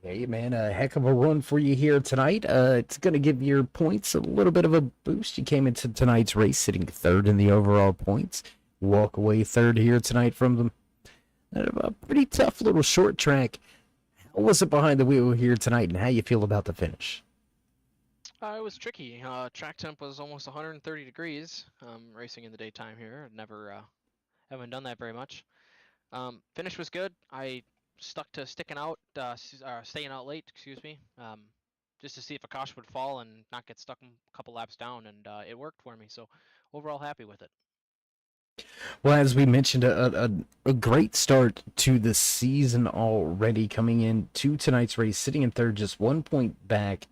Hey, man, a heck of a run for you here tonight. It's going to give your points a little bit of a boost. You came into tonight's race sitting third in the overall points. Walk away third here tonight from them. A pretty tough little short track. How was it behind the wheel here tonight, and how you feel about the finish? It was tricky. Track temp was almost 130 degrees. Racing in the daytime here. Never haven't done that very much. Finish was good. I stuck to staying out late, just to see if a caution would fall and not get stuck a couple laps down, and it worked for me. So overall, happy with it. Well, as we mentioned, a great start to the season already, coming in to tonight's race, sitting in third, just 1 point back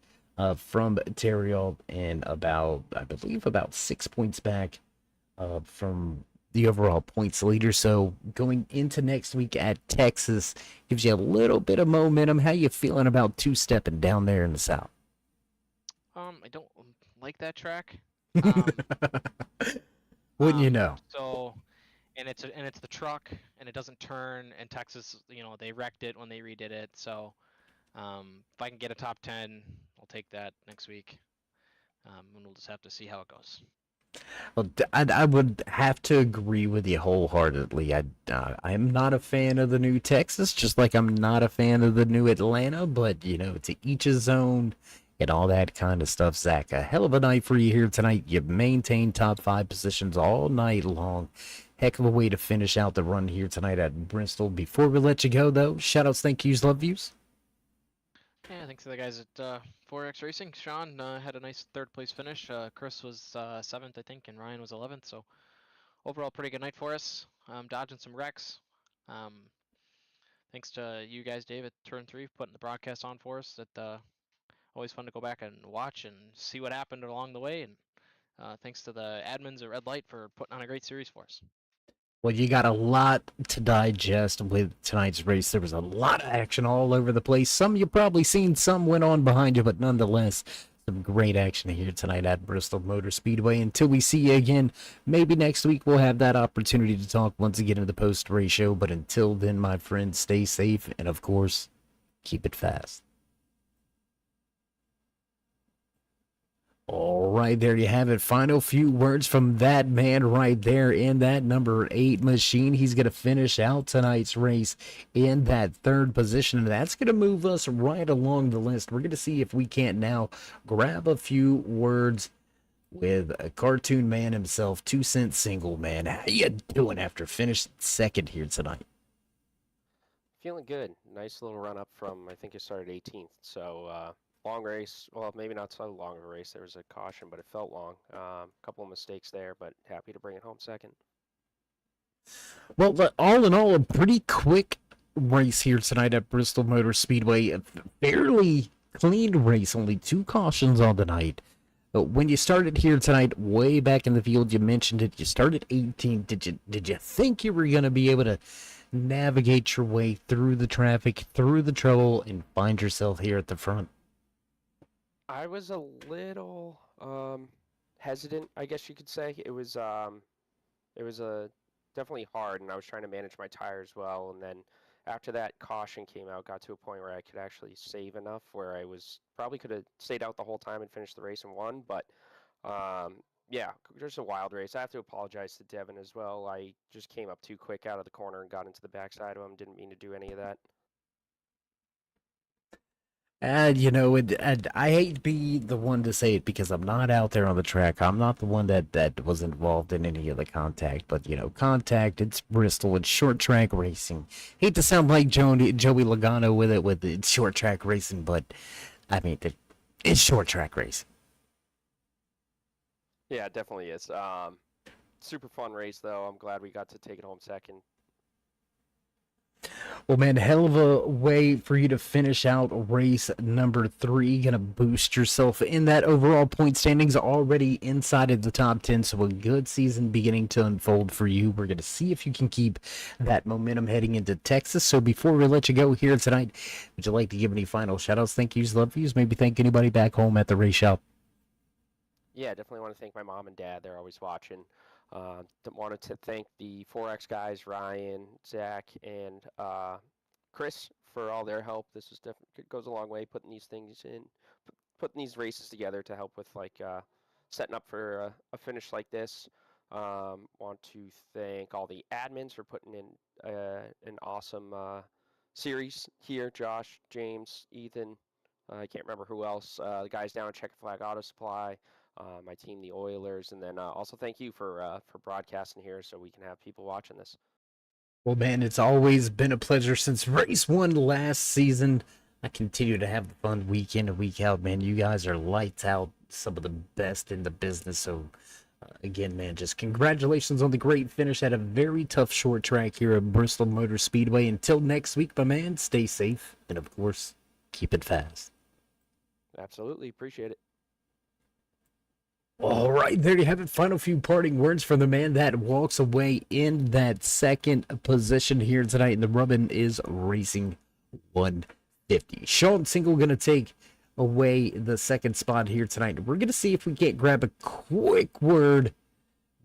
from Terriol, and I believe about 6 points back from the overall points leader. So going into next week at Texas gives you a little bit of momentum. How you feeling about two-stepping down there in the South? I don't like that track. Wouldn't you know? So, and it's the truck, and it doesn't turn. And Texas, they wrecked it when they redid it. So, if I can get a top 10, I'll take that next week. And we'll just have to see how it goes. Well, I would have to agree with you wholeheartedly. I'm not a fan of the new Texas, just like I'm not a fan of the new Atlanta, but, to each his own and all that kind of stuff. Zach, a hell of a night for you here tonight. You maintained top 5 positions all night long. Heck of a way to finish out the run here tonight at Bristol. Before we let you go, though, shout-outs, thank yous, love yous. Yeah, thanks to the guys at 4X Racing. Sean had a nice third-place finish. Chris was 7th, I think, and Ryan was 11th. So overall, pretty good night for us. Dodging some wrecks. Thanks to you guys, Dave, at Turn 3, putting the broadcast on for us. Always fun to go back and watch and see what happened along the way. And thanks to the admins at Red Light for putting on a great series for us. Well, you got a lot to digest with tonight's race. There was a lot of action all over the place. Some you've probably seen, some went on behind you, but nonetheless, some great action here tonight at Bristol Motor Speedway. Until we see you again, maybe next week we'll have that opportunity to talk once again in the post-race show. But until then, my friends, stay safe and, of course, keep it fast. All right, there you have it. Final few words from that man right there in that number 8 machine. He's going to finish out tonight's race in that third position, and that's going to move us right along the list. We're going to see if we can't now grab a few words with a cartoon man himself, 2 Cent Single Man. How you doing after finishing second here tonight? Feeling good. Nice little run up from, I think you started 18th. So, long race. Well, maybe not so long of a race. There was a caution, but it felt long. A couple of mistakes there, but happy to bring it home second. Well, all in all, a pretty quick race here tonight at Bristol Motor Speedway. A fairly clean race, only 2 cautions on the night. But when you started here tonight, way back in the field, you mentioned it. You started 18th. Did you think you were going to be able to navigate your way through the traffic, through the trouble, and find yourself here at the front? I was a little hesitant, I guess you could say. It was definitely hard, and I was trying to manage my tires well. And then after that caution came out, got to a point where I could actually save enough, where I probably could have stayed out the whole time and finished the race and won. But yeah, just a wild race. I have to apologize to Devin as well. I just came up too quick out of the corner and got into the backside of him. Didn't mean to do any of that. I hate to be the one to say it because I'm not out there on the track. I'm not the one that was involved in any of the contact. But, contact, it's Bristol. It's short track racing. Hate to sound like Joey Logano with it's short track racing, but, I mean, it's short track racing. Yeah, it definitely is. super fun race, though. I'm glad we got to take it home second. Well, man, hell of a way for you to finish out race number 3. Gonna boost yourself in that overall point standings, already inside of the top 10. So a good season beginning to unfold for you. We're gonna see if you can keep that momentum heading into Texas. So before we let you go here tonight, would you like to give any final shout outs, thank yous, love yous, maybe thank anybody back home at the race shop? Yeah, definitely want to thank my mom and dad. They're always watching. Wanted to thank the 4X guys, Ryan, Zach, and Chris for all their help. This is definitely goes a long way putting these things in, putting these races together to help with setting up for a finish like this. Want to thank all the admins for putting in an awesome series here. Josh, James, Ethan. I can't remember who else. The guys down at Checkered Flag Auto Supply. My team, the Oilers, and then also thank you for broadcasting here so we can have people watching this. Well, man, it's always been a pleasure since race 1 last season. I continue to have the fun week in and week out, man. You guys are lights out, some of the best in the business. So, again, man, just congratulations on the great finish at a very tough short track here at Bristol Motor Speedway. Until next week, my man, stay safe and, of course, keep it fast. Absolutely. Appreciate it. All right, there you have it. Final few parting words from the man that walks away in that second position here tonight. And the Rubbin is Racing 150. Sean Single going to take away the second spot here tonight. We're going to see if we can't grab a quick word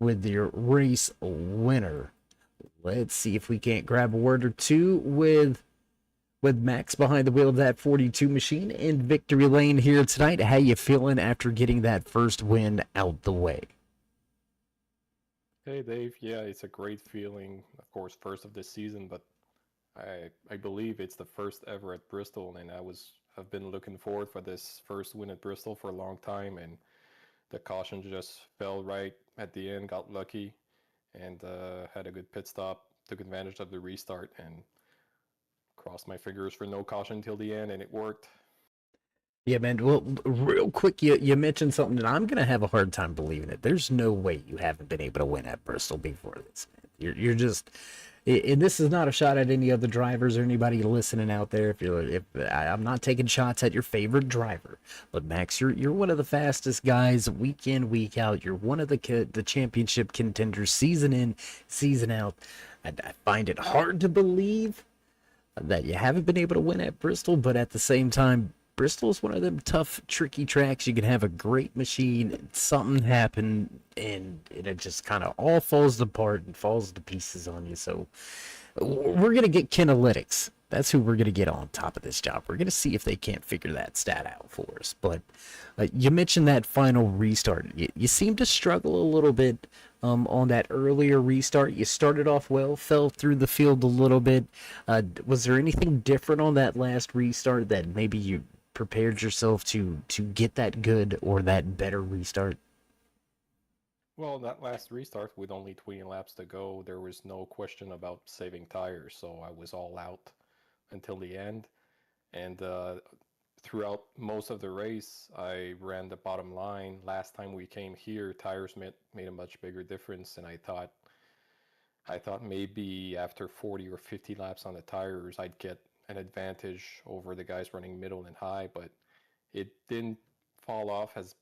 with your race winner. Let's see if we can't grab a word or two with Max behind the wheel of that 42 machine in victory lane here tonight. How you feeling after getting that first win out the way? Hey Dave, yeah, it's a great feeling. Of course, first of this season, but I believe it's the first ever at Bristol, and I've been looking forward for this first win at Bristol for a long time, and the caution just fell right at the end. Got lucky, and had a good pit stop. Took advantage of the restart and crossed my fingers for no caution till the end, and it worked. Yeah, man. Well, real quick, you mentioned something that I'm going to have a hard time believing it. There's no way you haven't been able to win at Bristol before this, man. You're just, and this is not a shot at any other drivers or anybody listening out there. I'm not taking shots at your favorite driver, but Max, you're one of the fastest guys week in, week out. You're one of the championship contenders season in, season out. I find it hard to believe that you haven't been able to win at Bristol, but at the same time, Bristol is one of them tough, tricky tracks. You can have a great machine, something happen, and it just kind of all falls apart and falls to pieces on you. So we're going to get Kinalytics. That's who we're going to get on top of this job. We're going to see if they can't figure that stat out for us. But you mentioned that final restart. You seem to struggle a little bit on that earlier restart. You started off well, fell through the field a little bit. Was there anything different on that last restart that maybe you prepared yourself to get that good or that better restart? Well, that last restart with only 20 laps to go, there was no question about saving tires, so I was all out until the end. And throughout most of the race, I ran the bottom line. Last time we came here, tires made a much bigger difference, and I thought maybe after 40 or 50 laps on the tires, I'd get an advantage over the guys running middle and high, but it didn't fall off as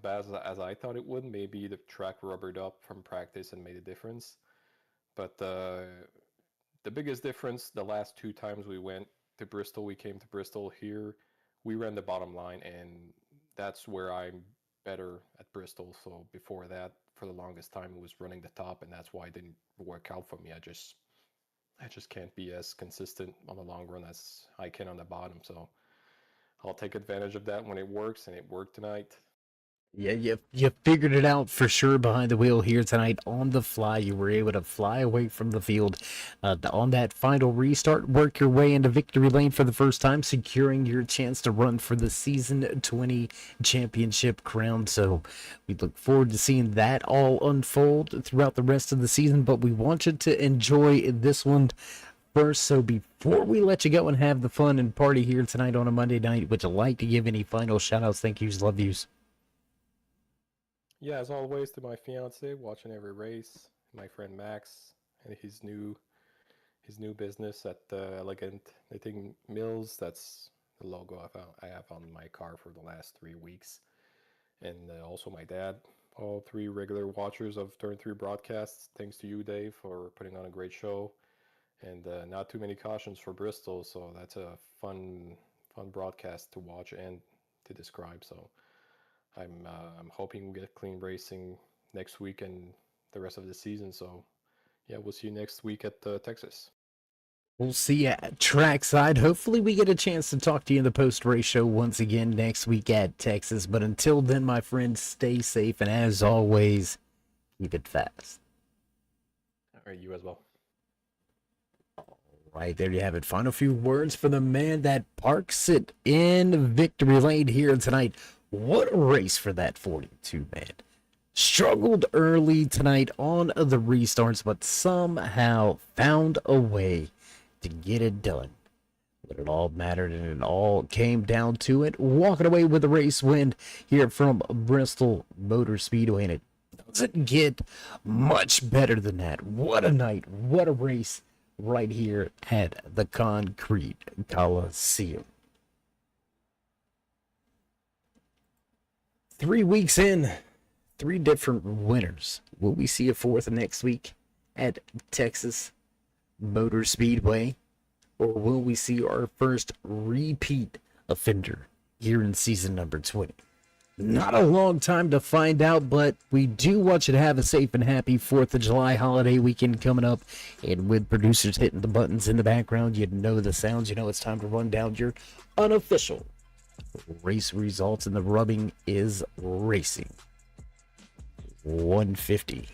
bad as I thought it would. Maybe the track rubbered up from practice and made a difference. But the biggest difference, the last 2 times we went to Bristol, we came to Bristol here, we ran the bottom line, and that's where I'm better at Bristol. So before that, for the longest time, it was running the top, and that's why it didn't work out for me. I just can't be as consistent on the long run as I can on the bottom. So I'll take advantage of that when it works, and it worked tonight. Yeah, you figured it out for sure behind the wheel here tonight on the fly. You were able to fly away from the field on that final restart, work your way into victory lane for the first time, securing your chance to run for the season 20 championship crown. So we look forward to seeing that all unfold throughout the rest of the season, but we want you to enjoy this one first. So before we let you go and have the fun and party here tonight on a Monday night, would you like to give any final shout outs, thank yous, love yous? Yeah, as always, to my fiance watching every race, my friend Max and his new business at Elegant Knitting Mills. That's the logo I have on my car for the last 3 weeks. And also my dad, all three regular watchers of Turn 3 broadcasts. Thanks to you, Dave, for putting on a great show. And not too many cautions for Bristol, so that's a fun broadcast to watch and to describe. So I'm hoping we get clean racing next week and the rest of the season. So yeah, we'll see you next week at Texas. We'll see you at trackside. Hopefully we get a chance to talk to you in the post-race show once again next week at Texas. But until then, my friends, stay safe. And as always, keep it fast. All right, you as well. Right, there you have it. Final few words for the man that parks it in victory lane here tonight. What a race for that 42 man. Struggled early tonight on the restarts, but somehow found a way to get it done. But it all mattered, and it all came down to it. Walking away with a race win here from Bristol Motor Speedway, and it doesn't get much better than that. What a night. What a race right here at the Concrete Coliseum. 3 weeks in, 3 different winners. Will we see a fourth next week at Texas Motor Speedway? Or will we see our first repeat offender here in season number 20? Not a long time to find out, but we do want you to have a safe and happy 4th of July holiday weekend coming up. And with producers hitting the buttons in the background, you know the sounds. You know it's time to run down your unofficial race results, and the rubbing is racing. 150.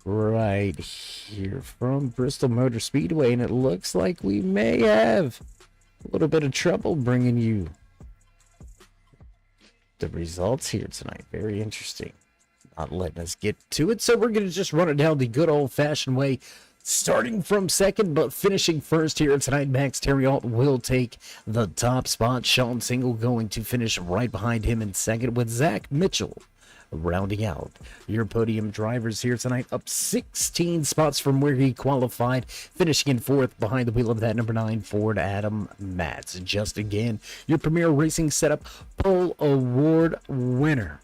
Right here from Bristol Motor Speedway, and it looks like we may have a little bit of trouble bringing you the results here tonight. Very interesting. Not letting us get to it, so we're going to just run it down the good old-fashioned way. Starting from second, but finishing first here tonight, Max Terriault will take the top spot. Sean Single going to finish right behind him in second, with Zach Mitchell rounding out your podium drivers here tonight, up 16 spots from where he qualified, finishing in fourth behind the wheel of that number 9 Ford Adam Matz. Just again, your Premier Racing Setup Pole Award winner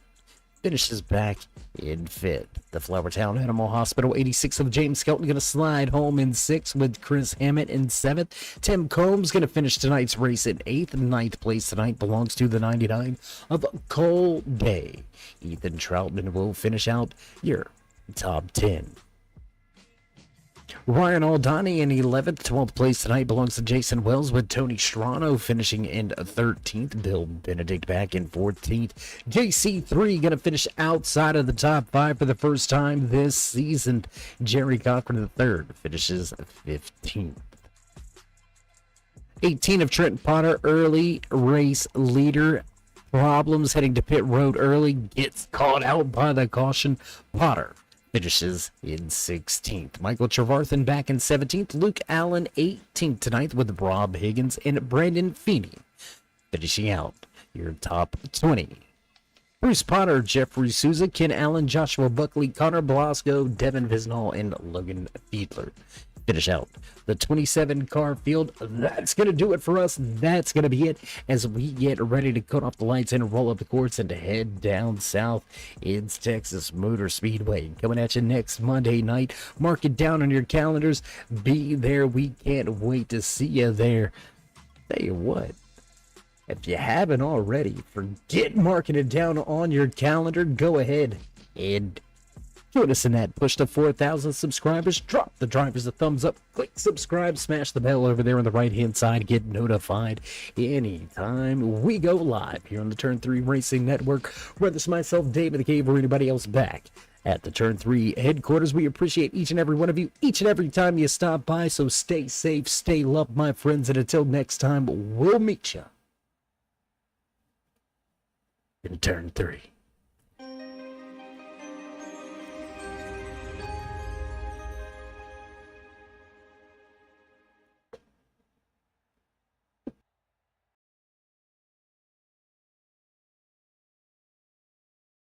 finishes back in fifth. The Flowertown Animal Hospital 86 of James Skelton going to slide home in sixth, with Chris Hammett in seventh. Tim Combs going to finish tonight's race in eighth. Ninth place tonight belongs to the 99 of Cole Day. Ethan Troutman will finish out your top 10. Ryan Aldani in 11th. 12th place tonight belongs to Jason Wells, with Tony Strano finishing in 13th. Bill Benedict back in 14th. JC3 going to finish outside of the top 5 for the first time this season. Jerry Cochran III finishes 15th. 18 of Trent Potter, early race leader. Problems heading to pit road early. Gets caught out by the caution. Potter finishes in 16th. Michael Trevarthen back in 17th. Luke Allen 18th tonight, with Rob Higgins and Brandon Feeney finishing out your top 20. Bruce Potter, Jeffrey Souza, Ken Allen, Joshua Buckley, Connor Blasco, Devin Visnall, and Logan Fiedler finish out the 27 car field. That's going to do it for us. That's going to be it as we get ready to cut off the lights and roll up the courts and to head down south. It's Texas Motor Speedway coming at you next Monday night. Mark it down on your calendars. Be there. We can't wait to see you there. Tell you what, if you haven't already, forget marking it down on your calendar. Go ahead and join us in that push to 4,000 subscribers. Drop the drivers a thumbs up. Click subscribe. Smash the bell over there on the right-hand side. Get notified anytime we go live here on the Turn 3 Racing Network. Whether it's myself, David the Cave, or anybody else back at the Turn 3 headquarters, we appreciate each and every one of you, each and every time you stop by. So stay safe, stay loved, my friends, and until next time, we'll meet you in Turn 3.